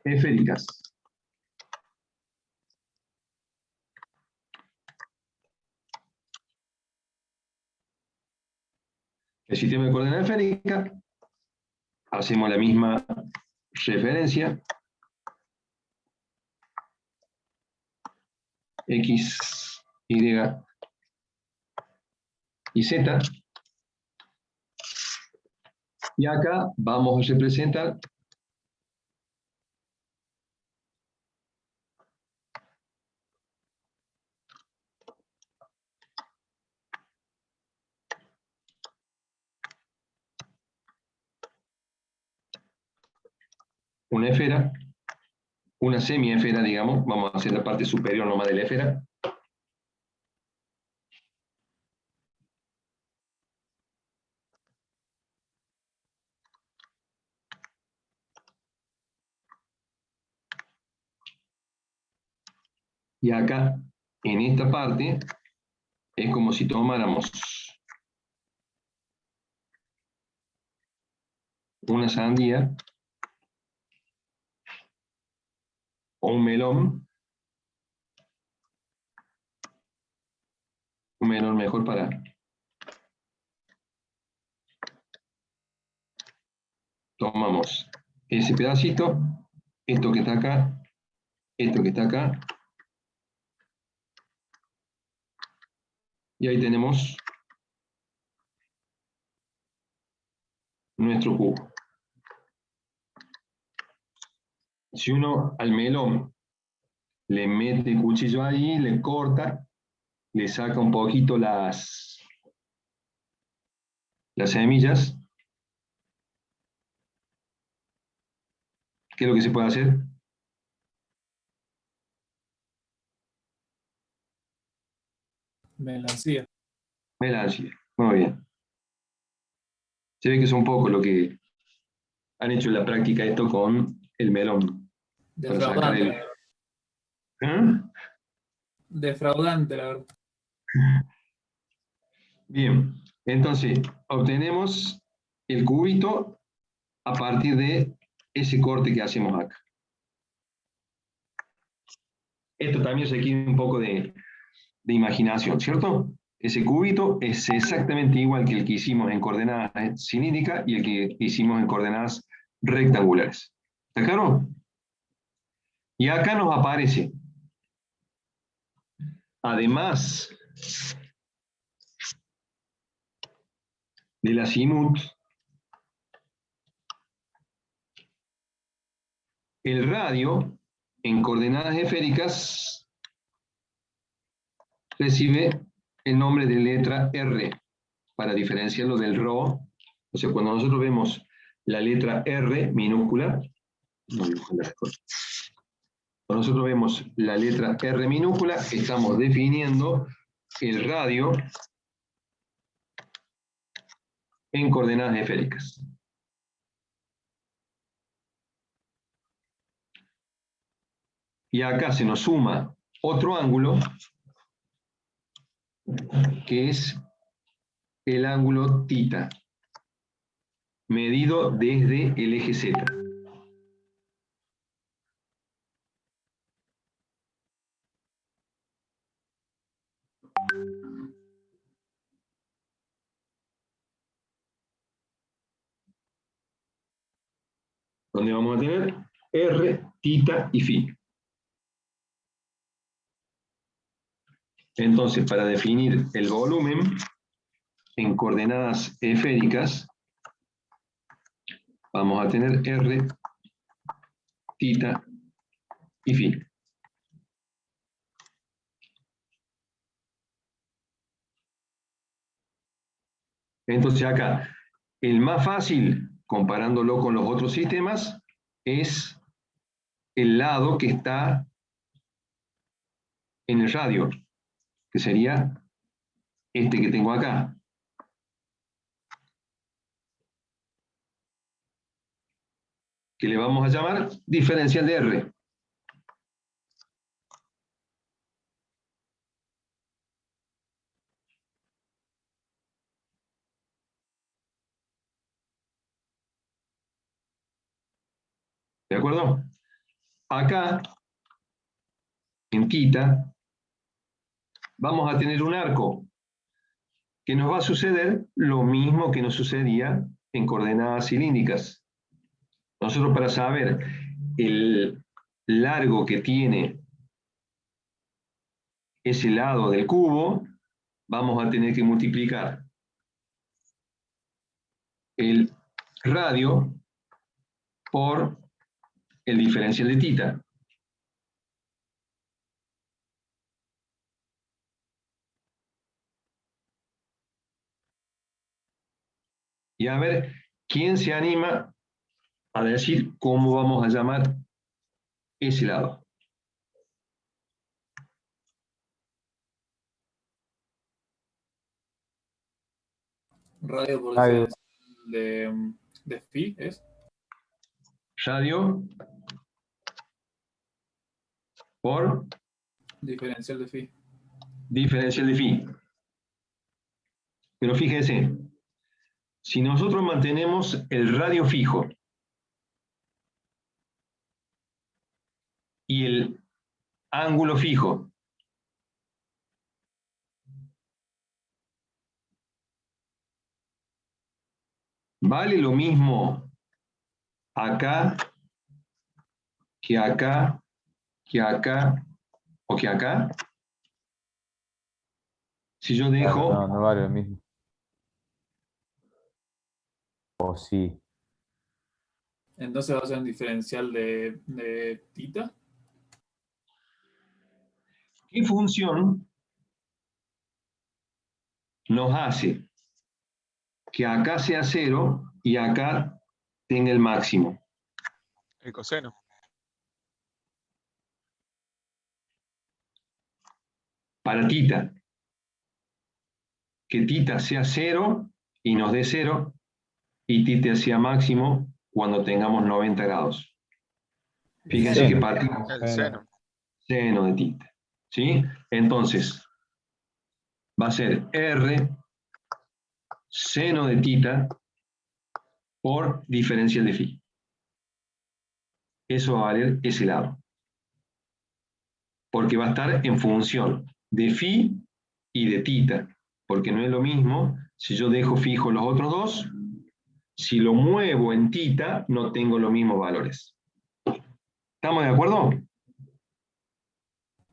esféricas. El sistema de coordenadas esféricas, hacemos la misma referencia. X, Y y Z. Y acá vamos a representar una esfera, una semiesfera, digamos, vamos a hacer la parte superior nomás de la esfera. Y acá, en esta parte, es como si tomáramos una sandía o un melón mejor para tomamos ese pedacito, esto que está acá, esto que está acá, y ahí tenemos nuestro cubo. Si uno al melón le mete el cuchillo ahí, le corta, le saca un poquito las semillas, ¿qué es lo que se puede hacer? Melancía. Melancia, muy bien. Se ve que es un poco lo que han hecho en la práctica esto con el melón. Para sacar Defraudante, el... la verdad. ¿Ah? Defraudante, la verdad. Bien, entonces obtenemos el cubito a partir de ese corte que hacemos acá. Esto también requiere un poco de imaginación, ¿cierto? Ese cubito es exactamente igual que el que hicimos en coordenadas cilíndricas y el que hicimos en coordenadas rectangulares. ¿Está claro? Y acá nos aparece, además del azimut, el radio en coordenadas esféricas recibe el nombre de letra R, para diferenciarlo del Rho. O sea, cuando nosotros vemos la letra R minúscula, cuando nosotros vemos la letra R minúscula, estamos definiendo el radio en coordenadas esféricas. Y acá se nos suma otro ángulo, que es el ángulo θ, medido desde el eje Z. Donde vamos a tener R, θ y φ. Entonces, para definir el volumen en coordenadas esféricas, vamos a tener R, tita y phi. Entonces acá, el más fácil, comparándolo con los otros sistemas, es el lado que está en el radio, que sería este que tengo acá. Que le vamos a llamar diferencial de R. ¿De acuerdo? Acá, en tita, vamos a tener un arco que nos va a suceder lo mismo que nos sucedía en coordenadas cilíndricas. Nosotros, para saber el largo que tiene ese lado del cubo, vamos a tener que multiplicar el radio por el diferencial de tita. Y a ver, ¿quién se anima a decir cómo vamos a llamar ese lado? Radio por Radio. diferencial de phi, ¿es? Radio por Diferencial de phi. diferencial de phi. Pero fíjense, si nosotros mantenemos el radio fijo y el ángulo fijo, ¿vale lo mismo acá que acá, que acá o que acá? Si yo dejo... No, no vale lo mismo. O sí. Entonces va a ser un diferencial de tita. ¿Qué función nos hace que acá sea 0 y acá tenga el máximo? El coseno. Para tita. Que tita sea 0 y nos dé 0, y tita sea máximo cuando tengamos 90 grados. Fíjense que partimos El seno. seno de tita. ¿Sí? Entonces, va a ser R seno de tita por diferencial de phi. Eso va a valer ese lado. Porque va a estar en función de phi y de tita. Porque no es lo mismo si yo dejo fijo los otros dos. Si lo muevo en tita, no tengo los mismos valores. ¿Estamos de acuerdo?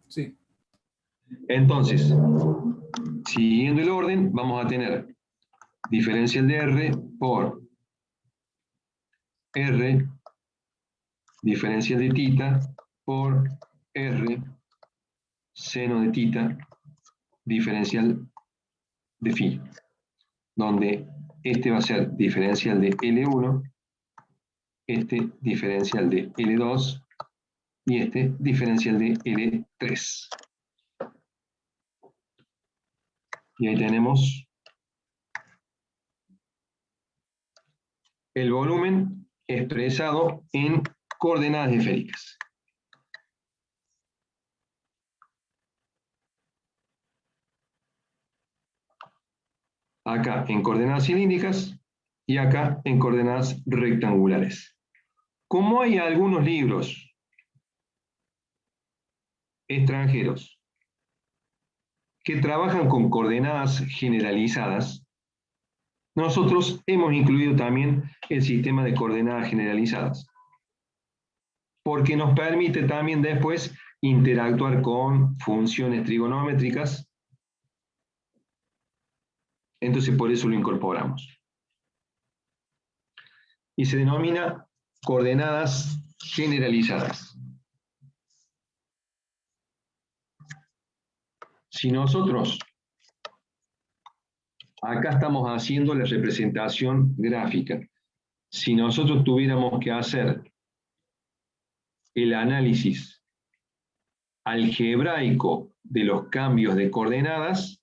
Sí. Entonces, siguiendo el orden, vamos a tener diferencial de R por R, diferencial de tita por R, seno de tita, diferencial de phi, donde este va a ser diferencial de L1, este diferencial de L2 y este diferencial de L3. Y ahí tenemos el volumen expresado en coordenadas esféricas. Acá en coordenadas cilíndricas y acá en coordenadas rectangulares. Como hay algunos libros extranjeros que trabajan con coordenadas generalizadas, nosotros hemos incluido también el sistema de coordenadas generalizadas, porque nos permite también después interactuar con funciones trigonométricas Entonces por eso lo incorporamos. Y se denomina coordenadas generalizadas. Si nosotros acá estamos haciendo la representación gráfica, si nosotros tuviéramos que hacer el análisis algebraico de los cambios de coordenadas,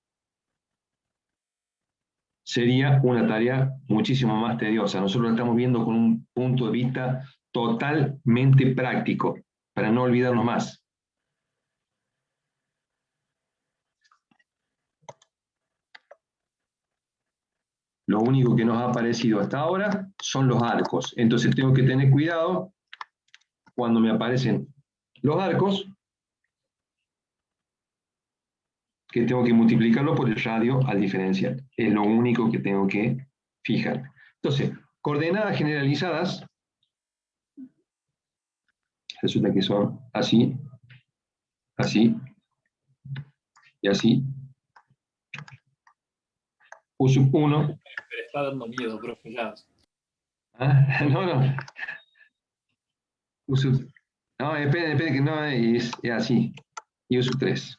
sería una tarea muchísimo más tediosa. Nosotros lo estamos viendo con un punto de vista totalmente práctico, para no olvidarnos más. Lo único que nos ha aparecido hasta ahora son los arcos. Entonces tengo que tener cuidado cuando me aparecen los arcos, que tengo que multiplicarlo por el radio al diferencial. Es lo único que tengo que fijar. Entonces, coordenadas generalizadas, resulta que son así, así y así. U1. Me está dando miedo, profe, ya. Ah, no. No, espere que no es así. Y U3.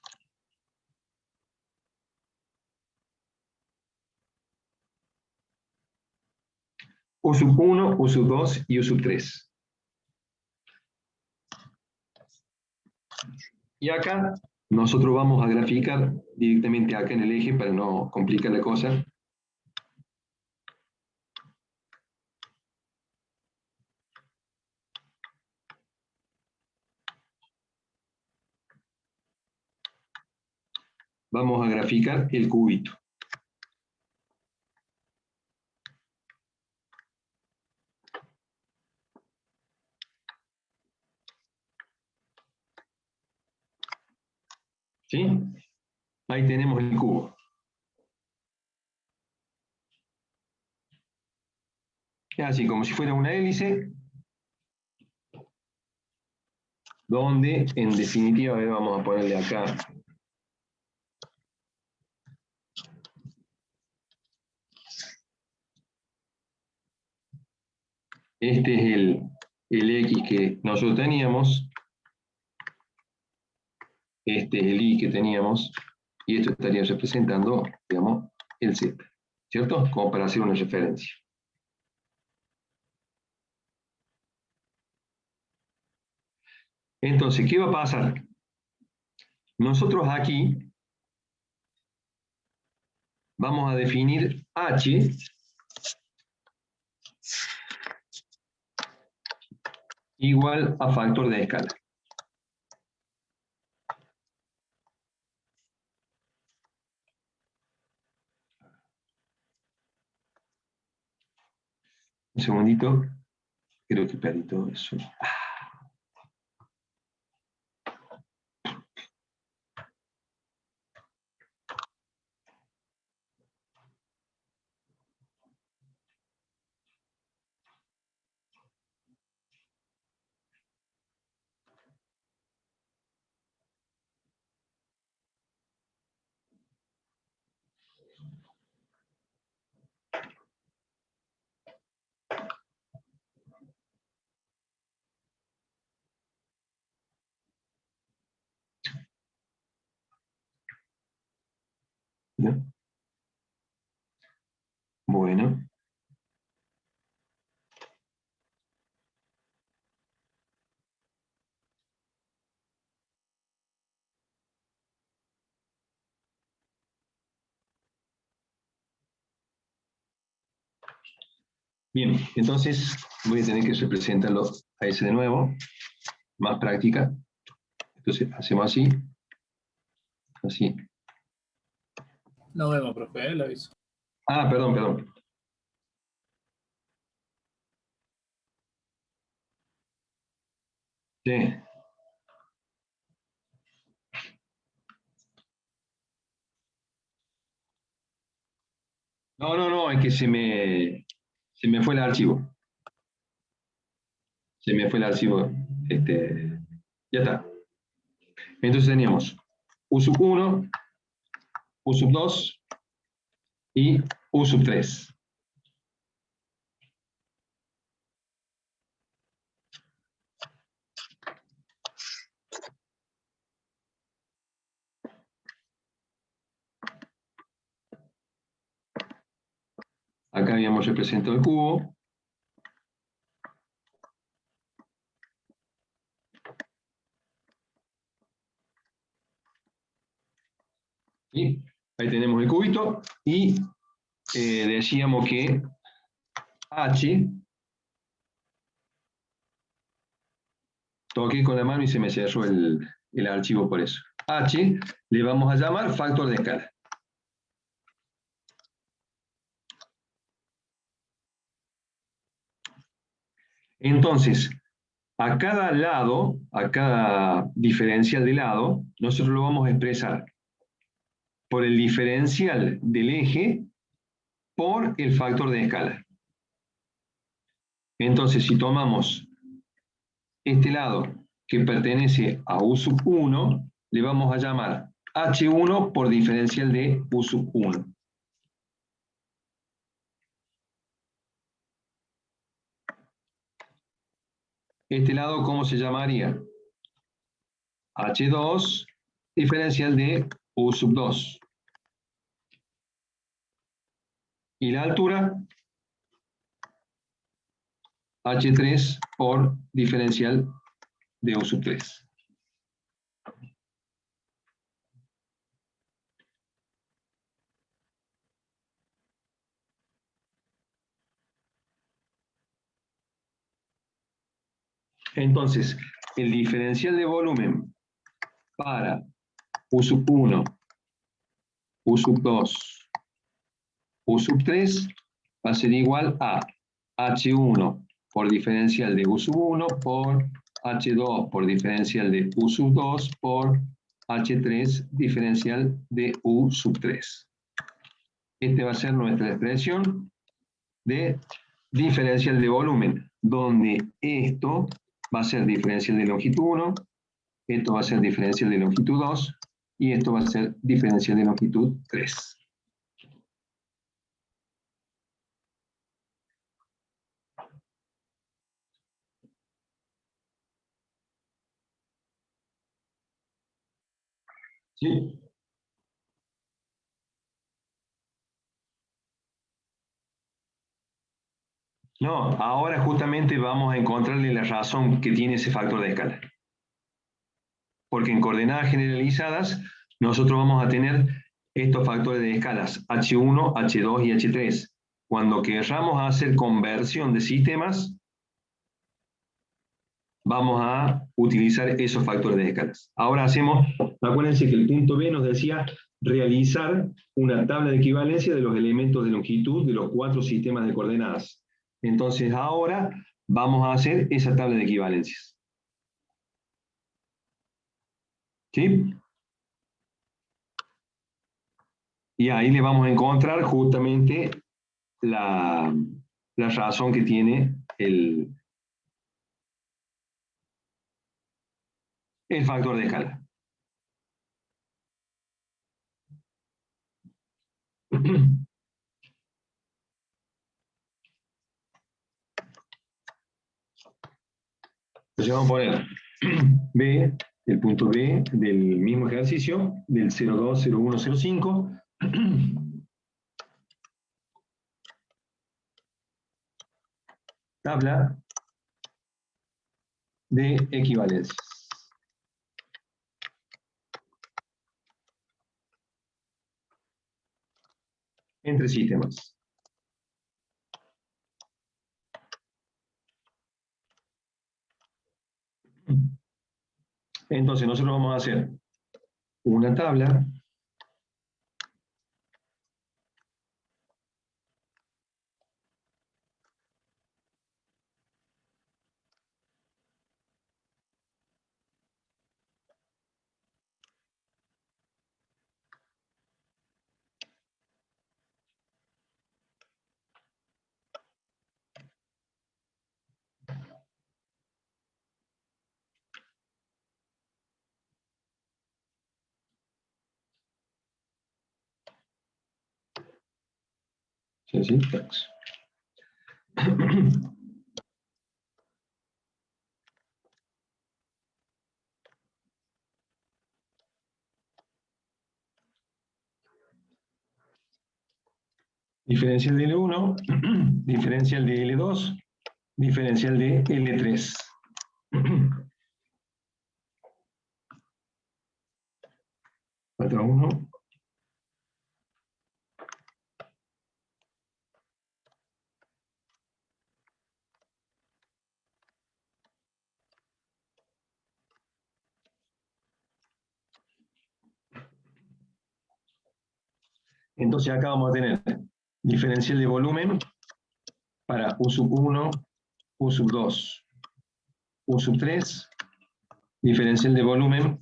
U1, U2 y U3. Y acá nosotros vamos a graficar directamente acá en el eje para no complicar la cosa. Vamos a graficar el cubito. ¿Sí? Ahí tenemos el cubo. Es así, como si fuera una hélice, donde en definitiva, vamos a ponerle acá este es el X que nosotros teníamos, este es el Y que teníamos, y esto estaría representando, digamos, el Z, ¿cierto? Como para hacer una referencia. Entonces, ¿qué va a pasar? Nosotros aquí vamos a definir H igual a factor de escala. Un segundito, creo que perdí todo eso. ¿No? Bueno. Bien, entonces voy a tener que representarlo a ese de nuevo, más práctica. Entonces hacemos así, así. Nos vemos, profe, lo aviso. Ah, perdón. Sí. No, es que se me fue el archivo. Se me fue el archivo. Ya está. Entonces teníamos U1, U2, y U sub 3. Acá habíamos representado el cubo. Y ahí tenemos el cubito. Y decíamos que H, toqué con la mano y se me cerró el archivo por eso. H le vamos a llamar factor de escala. Entonces, a cada lado, a cada diferencial de lado, nosotros lo vamos a expresar por el diferencial del eje por el factor de escala. Entonces, si tomamos este lado que pertenece a U sub 1, le vamos a llamar H1 por diferencial de U sub 1. Este lado, ¿cómo se llamaría? H2 diferencial de U sub 2. Y la altura, H3 por diferencial de U sub 3. Entonces, el diferencial de volumen para U sub 1, U sub 2, U sub 3 va a ser igual a H1 por diferencial de U sub 1 por H2 por diferencial de U sub 2 por H3 diferencial de U sub 3. Este va a ser nuestra expresión de diferencial de volumen, donde esto va a ser diferencial de longitud 1, esto va a ser diferencial de longitud 2, y esto va a ser diferencial de longitud 3. ¿Sí? No, ahora justamente vamos a encontrarle la razón que tiene ese factor de escala. Porque en coordenadas generalizadas nosotros vamos a tener estos factores de escalas H1, H2 y H3. Cuando queramos hacer conversión de sistemas, vamos a utilizar esos factores de escalas. Ahora hacemos, acuérdense que el punto B nos decía realizar una tabla de equivalencia de los elementos de longitud de los 4 sistemas de coordenadas. Entonces ahora vamos a hacer esa tabla de equivalencias. ¿Sí? Y ahí le vamos a encontrar justamente la razón que tiene el factor de escala. Entonces vamos a poner B, el punto B del mismo ejercicio, del 02, 01, 05. Tabla de equivalencias. Entre sistemas. Entonces nosotros vamos a hacer una tabla Sí, tax. Diferencial de L1, diferencial de L2, diferencial de L3. Falta uno. Entonces acá vamos a tener diferencial de volumen para U sub 1, U sub 2, U sub 3, diferencial de volumen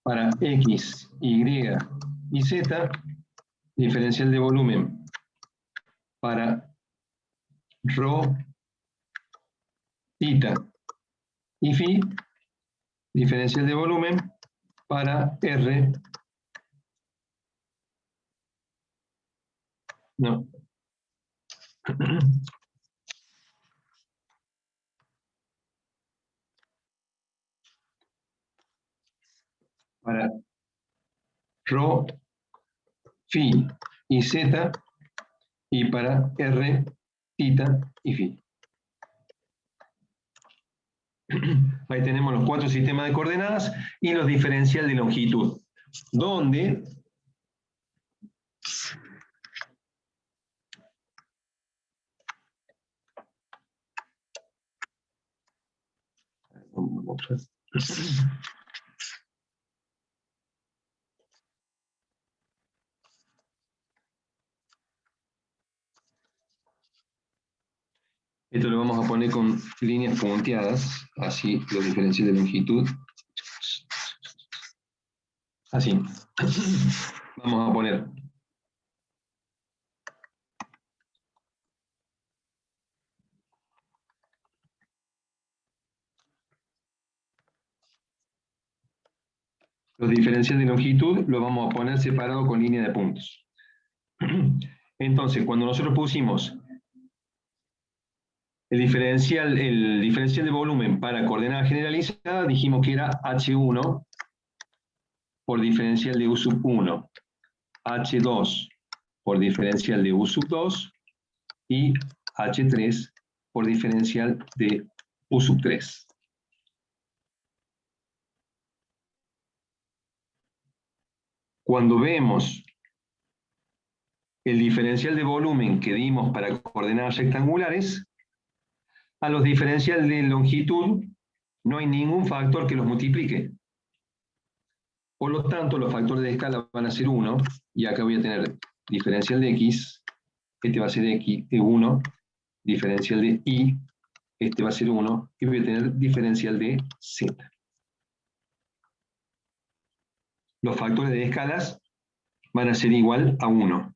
para X, Y y Z, diferencial de volumen para ρ, θ y φ, diferencial de volumen para R, no, para ρ, φ y Z y para R, θ y φ. Ahí tenemos los 4 sistemas de coordenadas y los diferenciales de longitud, donde esto lo vamos a poner con líneas punteadas, así los diferenciales de longitud. Así. Vamos a poner los diferenciales de longitud, los vamos a poner separados con línea de puntos. Entonces, cuando nosotros pusimos el diferencial de volumen para coordenada generalizada, dijimos que era H1 por diferencial de U sub 1, H2 por diferencial de U sub 2 y H3 por diferencial de U sub 3. Cuando vemos el diferencial de volumen que dimos para coordenadas rectangulares, a los diferenciales de longitud no hay ningún factor que los multiplique. Por lo tanto, los factores de escala van a ser 1, y acá voy a tener diferencial de x, este va a ser x de 1, diferencial de y, este va a ser 1, y voy a tener diferencial de z. Los factores de escalas van a ser igual a 1.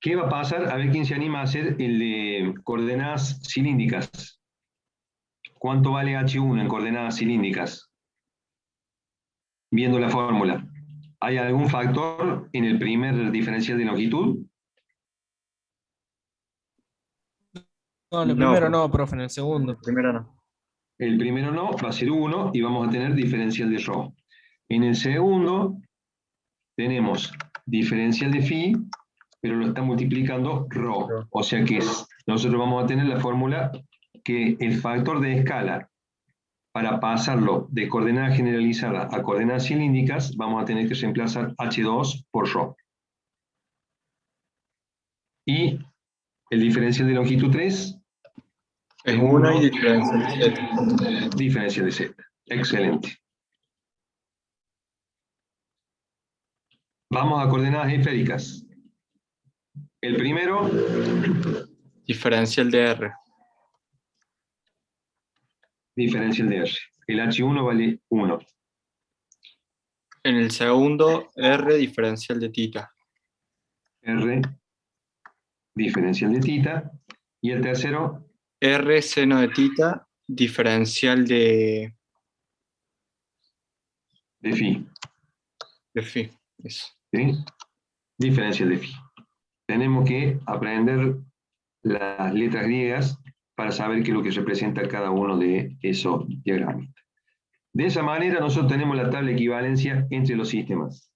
¿Qué va a pasar? A ver quién se anima a hacer el de coordenadas cilíndricas. ¿Cuánto vale H1 en coordenadas cilíndricas? Viendo la fórmula. ¿Hay algún factor en el primer diferencial de longitud? No, en el primero no, profe, en el segundo. Primero no. El primero no, va a ser 1 y vamos a tener diferencial de ρ. En el segundo tenemos diferencial de φ, pero lo está multiplicando ρ. O sea que nosotros vamos a tener la fórmula que el factor de escala para pasarlo de coordenada generalizada a coordenadas cilíndricas, vamos a tener que reemplazar H2 por ρ. Y el diferencial de longitud 3 Es 1 y diferencial de z. Diferencial de z. Excelente. Vamos a coordenadas esféricas. El primero, Diferencial de r. diferencial de r. El H1 vale 1. En el segundo, r diferencial de θ. R, diferencial de θ. Y el tercero, R seno de θ, diferencial de de phi. De phi. Eso. ¿Sí? Diferencial de phi. Tenemos que aprender las letras griegas para saber qué es lo que representa cada uno de esos diagramas. De esa manera nosotros tenemos la tabla de equivalencia entre los sistemas.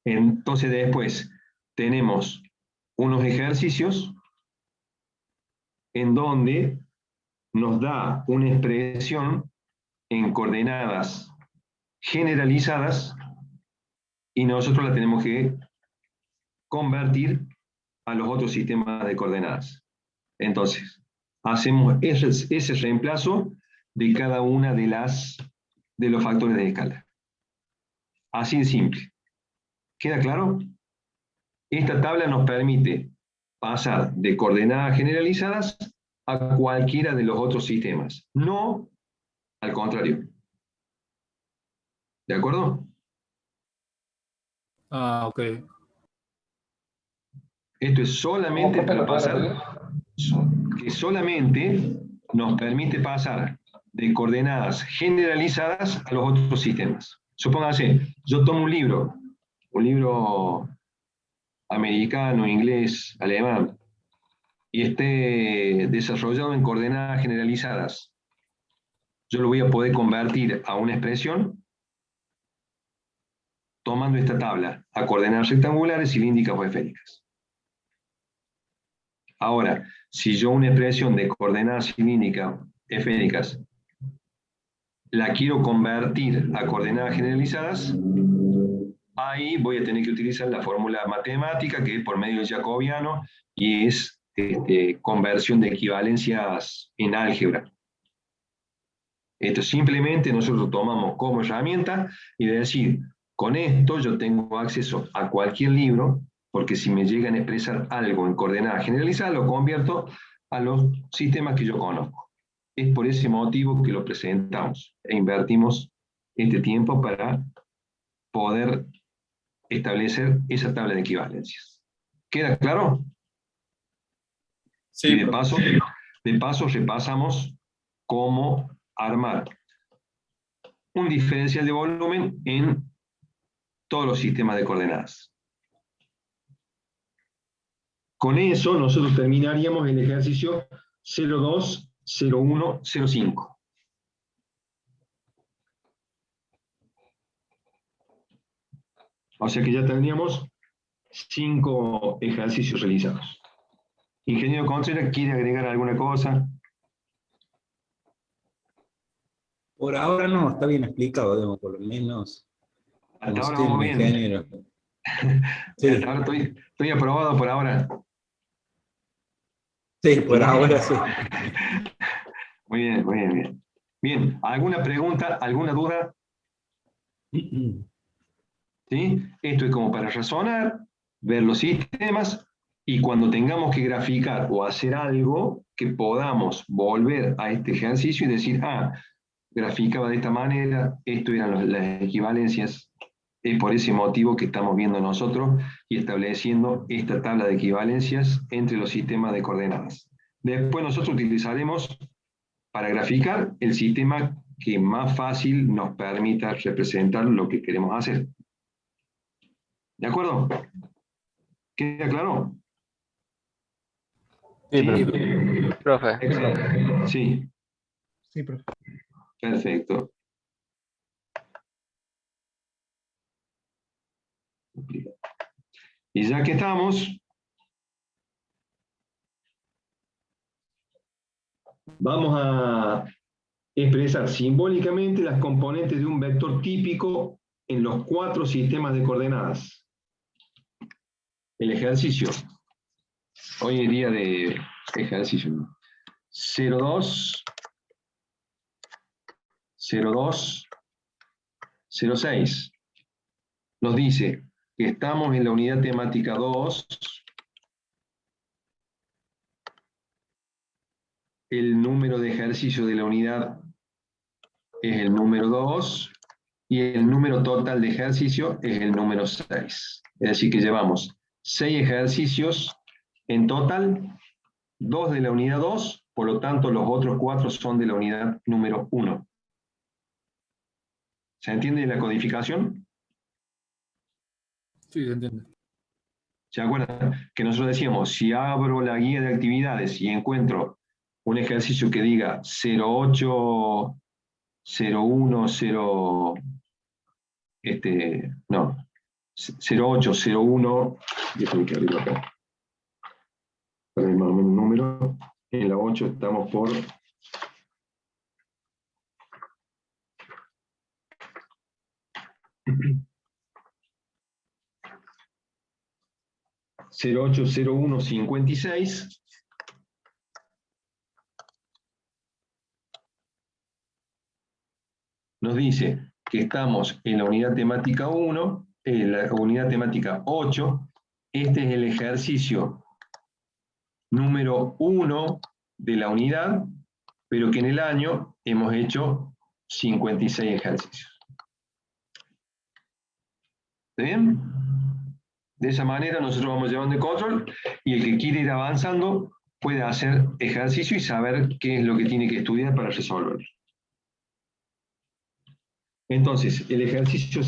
Entonces después tenemos unos ejercicios en donde nos da una expresión en coordenadas generalizadas y nosotros la tenemos que convertir a los otros sistemas de coordenadas. Entonces, hacemos ese reemplazo de cada una de los factores de escala. Así de simple. ¿Queda claro? Esta tabla nos permite pasar de coordenadas generalizadas a cualquiera de los otros sistemas, no al contrario. ¿De acuerdo? Ah, ok. Esto es solamente ¿Cómo para lo puedes pasar, repetir? que solamente nos permite pasar de coordenadas generalizadas a los otros sistemas. Supóngase, yo tomo un libro americano, inglés, alemán, y esté desarrollado en coordenadas generalizadas. Yo lo voy a poder convertir a una expresión tomando esta tabla a coordenadas rectangulares, cilíndricas o esféricas. Ahora, si yo una expresión de coordenadas cilíndricas, esféricas, la quiero convertir a coordenadas generalizadas, ahí voy a tener que utilizar la fórmula matemática que es por medio del jacobiano y es conversión de equivalencias en álgebra. Esto simplemente nosotros tomamos como herramienta y de decir, con esto yo tengo acceso a cualquier libro, porque si me llegan a expresar algo en coordenadas generalizadas, lo convierto a los sistemas que yo conozco. Es por ese motivo que lo presentamos e invertimos este tiempo para poder establecer esa tabla de equivalencias. ¿Queda claro? Sí, Y de paso repasamos cómo armar un diferencial de volumen en todos los sistemas de coordenadas. Con eso nosotros terminaríamos el ejercicio 02, 01, 05. O sea que ya tendríamos 5 ejercicios realizados. Ingeniero Contreras, ¿quiere agregar alguna cosa? Por ahora no, está bien explicado, digamos, por lo menos. Hasta ahora Como vamos bien. ingeniero. Sí, Hasta ahora estoy aprobado por ahora. sí, por ahora sí. Muy bien, muy bien, bien. Bien, ¿alguna pregunta, alguna duda? ¿Sí? Esto es como para razonar, ver los sistemas, y cuando tengamos que graficar o hacer algo, que podamos volver a este ejercicio y decir, graficaba de esta manera, esto eran las equivalencias, es por ese motivo que estamos viendo nosotros y estableciendo esta tabla de equivalencias entre los sistemas de coordenadas. Después nosotros utilizaremos para graficar el sistema que más fácil nos permita representar lo que queremos hacer. ¿De acuerdo? ¿Queda claro? Sí, Profe. Excelente. Sí, Sí, profe. perfecto. Y ya que estamos, vamos a expresar simbólicamente las componentes de un vector típico en los 4 sistemas de coordenadas. El ejercicio. Hoy es día de ejercicio. 02, 02, 06. Nos dice que estamos en la unidad temática 2. El número de ejercicio de la unidad es el número 2 y el número total de ejercicio es el número 6. Es decir, que llevamos 6 ejercicios en total 2 de la unidad 2, por lo tanto los otros 4 son de la unidad número 1. ¿Se entiende la codificación? Sí, se entiende. ¿Se acuerdan? Que nosotros decíamos, si abro la guía de actividades y encuentro un ejercicio que diga 08, 01, 0, no, 08, 01, déjame que abrirlo acá, para ver más o menos el número, en la 8 estamos por 080156. Nos dice que estamos en la unidad temática 1, en la unidad temática 8. Este es el ejercicio número 1 de la unidad, pero que en el año hemos hecho 56 ejercicios. ¿Está bien? De esa manera nosotros vamos llevando el control y el que quiere ir avanzando puede hacer ejercicio y saber qué es lo que tiene que estudiar para resolverlo. Entonces, el ejercicio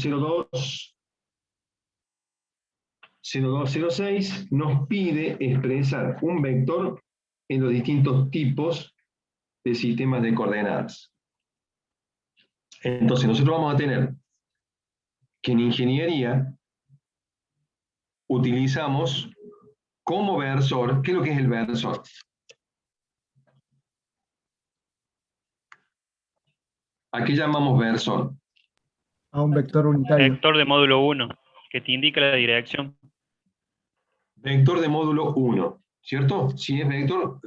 0206 nos pide expresar un vector en los distintos tipos de sistemas de coordenadas. Entonces, nosotros vamos a tener que en ingeniería utilizamos como versor, ¿qué es lo que es el versor? ¿A qué llamamos versor? A un vector unitario. Vector de módulo 1, que te indica la dirección. Vector de módulo 1, ¿cierto? Si es vector,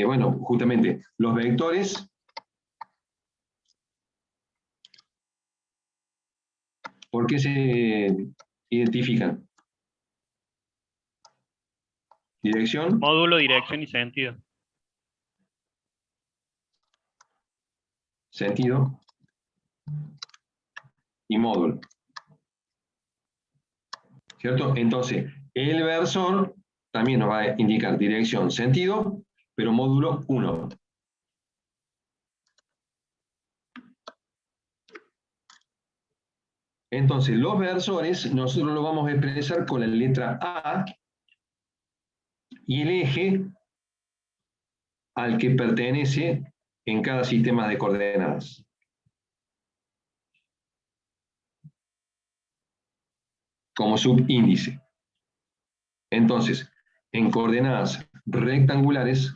bueno, justamente, los vectores ¿por qué se identifican? Dirección. Módulo, dirección y sentido. Sentido. Y módulo. ¿Cierto? Entonces, el versor también nos va a indicar dirección, sentido, pero módulo 1. Entonces, los versores nosotros los vamos a expresar con la letra A y el eje al que pertenece en cada sistema de coordenadas. Como subíndice. Entonces, en coordenadas rectangulares,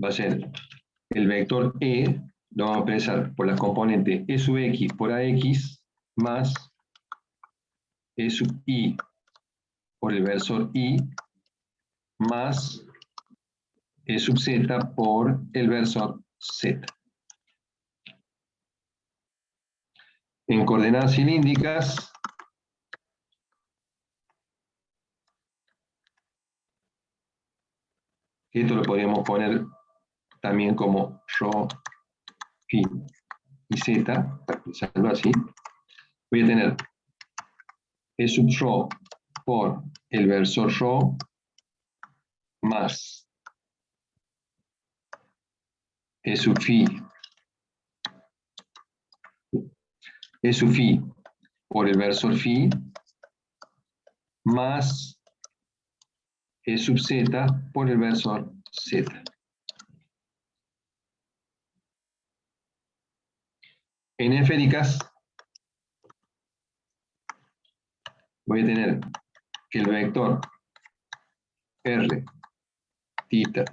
va a ser el vector E, lo vamos a expresar por la componente E sub X por AX más E sub Y por el versor Y más E sub Z por el versor Z. En coordenadas cilíndricas, esto lo podríamos poner también como ρ, phi y z, para expresarlo así. Voy a tener E sub ρ por el versor ρ más E sub phi por el versor phi más E sub z por el versor z. En esféricas voy a tener que el vector r, θ,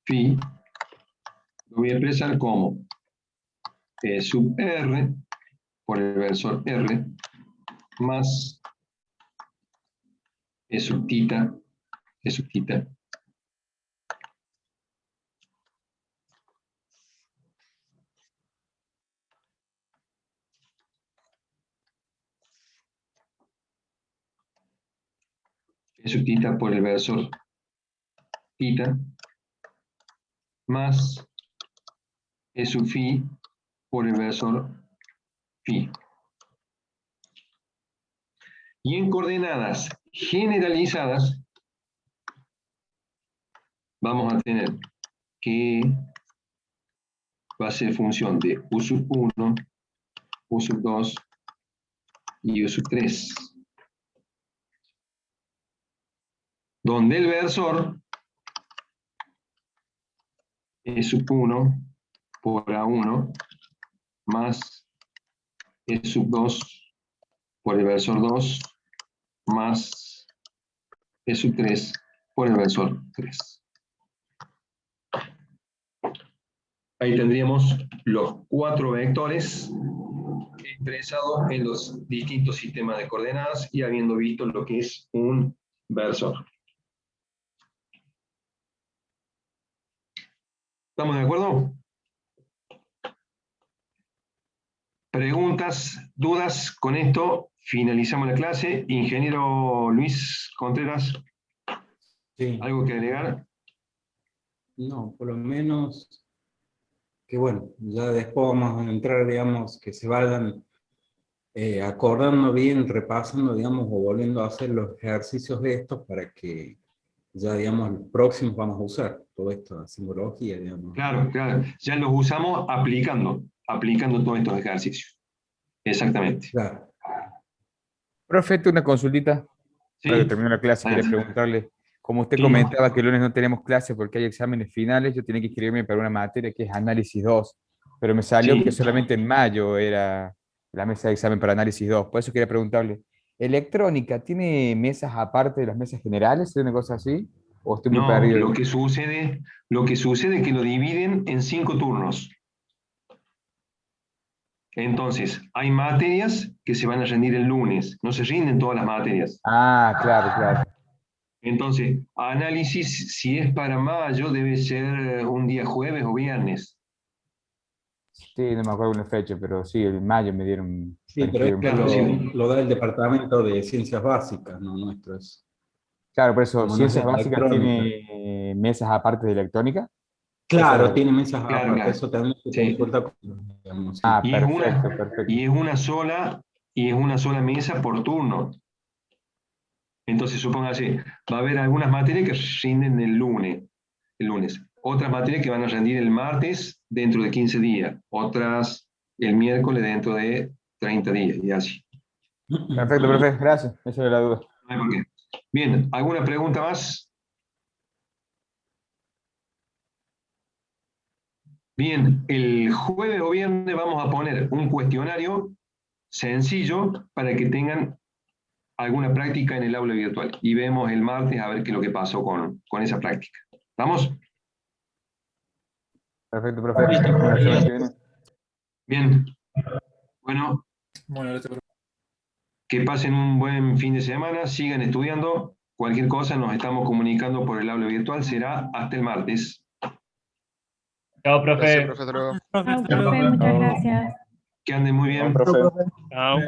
phi lo voy a expresar como E sub r por el versor r más E sub θ, E sub θ. E sub θ por el versor θ más E sub phi por el versor phi. Y en coordenadas generalizadas vamos a tener que va a ser función de u sub 1, u sub 2 y u sub 3. Donde el versor es sub 1 por A1 más E sub 2 por el versor 2 más E sub 3 por el versor 3. Ahí tendríamos los 4 vectores expresados en los distintos sistemas de coordenadas y habiendo visto lo que es un versor. ¿Estamos de acuerdo? ¿Preguntas, dudas? Con esto finalizamos la clase. Ingeniero Luis Contreras, Sí. ¿algo que agregar? No, por lo menos que bueno, ya después vamos a entrar, digamos, que se vayan acordando bien, repasando, digamos, o volviendo a hacer los ejercicios de estos para que ya, digamos, los próximos vamos a usar toda esta simbología, digamos. Claro, claro. Ya los usamos aplicando todos estos ejercicios. Exactamente. Claro. Profe, tengo una consultita. Sí. Para que termine la clase, quería Adelante. preguntarle, como usted Sí. comentaba que el lunes no tenemos clase porque hay exámenes finales, yo tenía que inscribirme para una materia que es análisis 2, pero me salió Sí. que solamente en mayo era la mesa de examen para análisis 2, por eso quería preguntarle, ¿electrónica tiene mesas aparte de las mesas generales? ¿Es una cosa así? ¿O estoy muy No, perdido? lo que sucede es que lo dividen en 5 turnos. Entonces, hay materias que se van a rendir el lunes, no se rinden todas las materias. Ah, claro, claro. Entonces, análisis, si es para mayo, debe ser un día jueves o viernes. Sí, no me acuerdo una fecha, pero sí, en mayo me dieron... Sí, para pero inscribirme. esto Claro, sí. lo da el Departamento de Ciencias Básicas, no nuestros. Claro, por eso, Como no Ciencias sea Básicas electrónica. tiene mesas aparte de electrónica. Claro, Eso- tiene mesas Claro, aparte, claro. eso también se Sí. consulta con, digamos, sí. Ah, Y es perfecto, una, perfecto. y es una sola mesa por turno. Entonces, supóngase, va a haber algunas materias que rinden el lunes. Otras materias que van a rendir el martes dentro de 15 días. Otras el miércoles dentro de 30 días y así. Perfecto, profe, gracias. Esa era la duda. No hay por qué. Bien, ¿alguna pregunta más? Bien, el jueves o viernes vamos a poner un cuestionario sencillo para que tengan alguna práctica en el aula virtual. Y vemos el martes a ver qué es lo que pasó con esa práctica. ¿Vamos? Perfecto, profe. La semana que viene. Bien. Bueno, Bueno, gracias, que pasen un buen fin de semana, sigan estudiando. Cualquier cosa nos estamos comunicando por el aula virtual. Será hasta el martes. Chao, Gracias, profe. profe, hasta luego. Profe, hasta Profe, luego. muchas gracias. Que anden muy bien. Profe. Chao.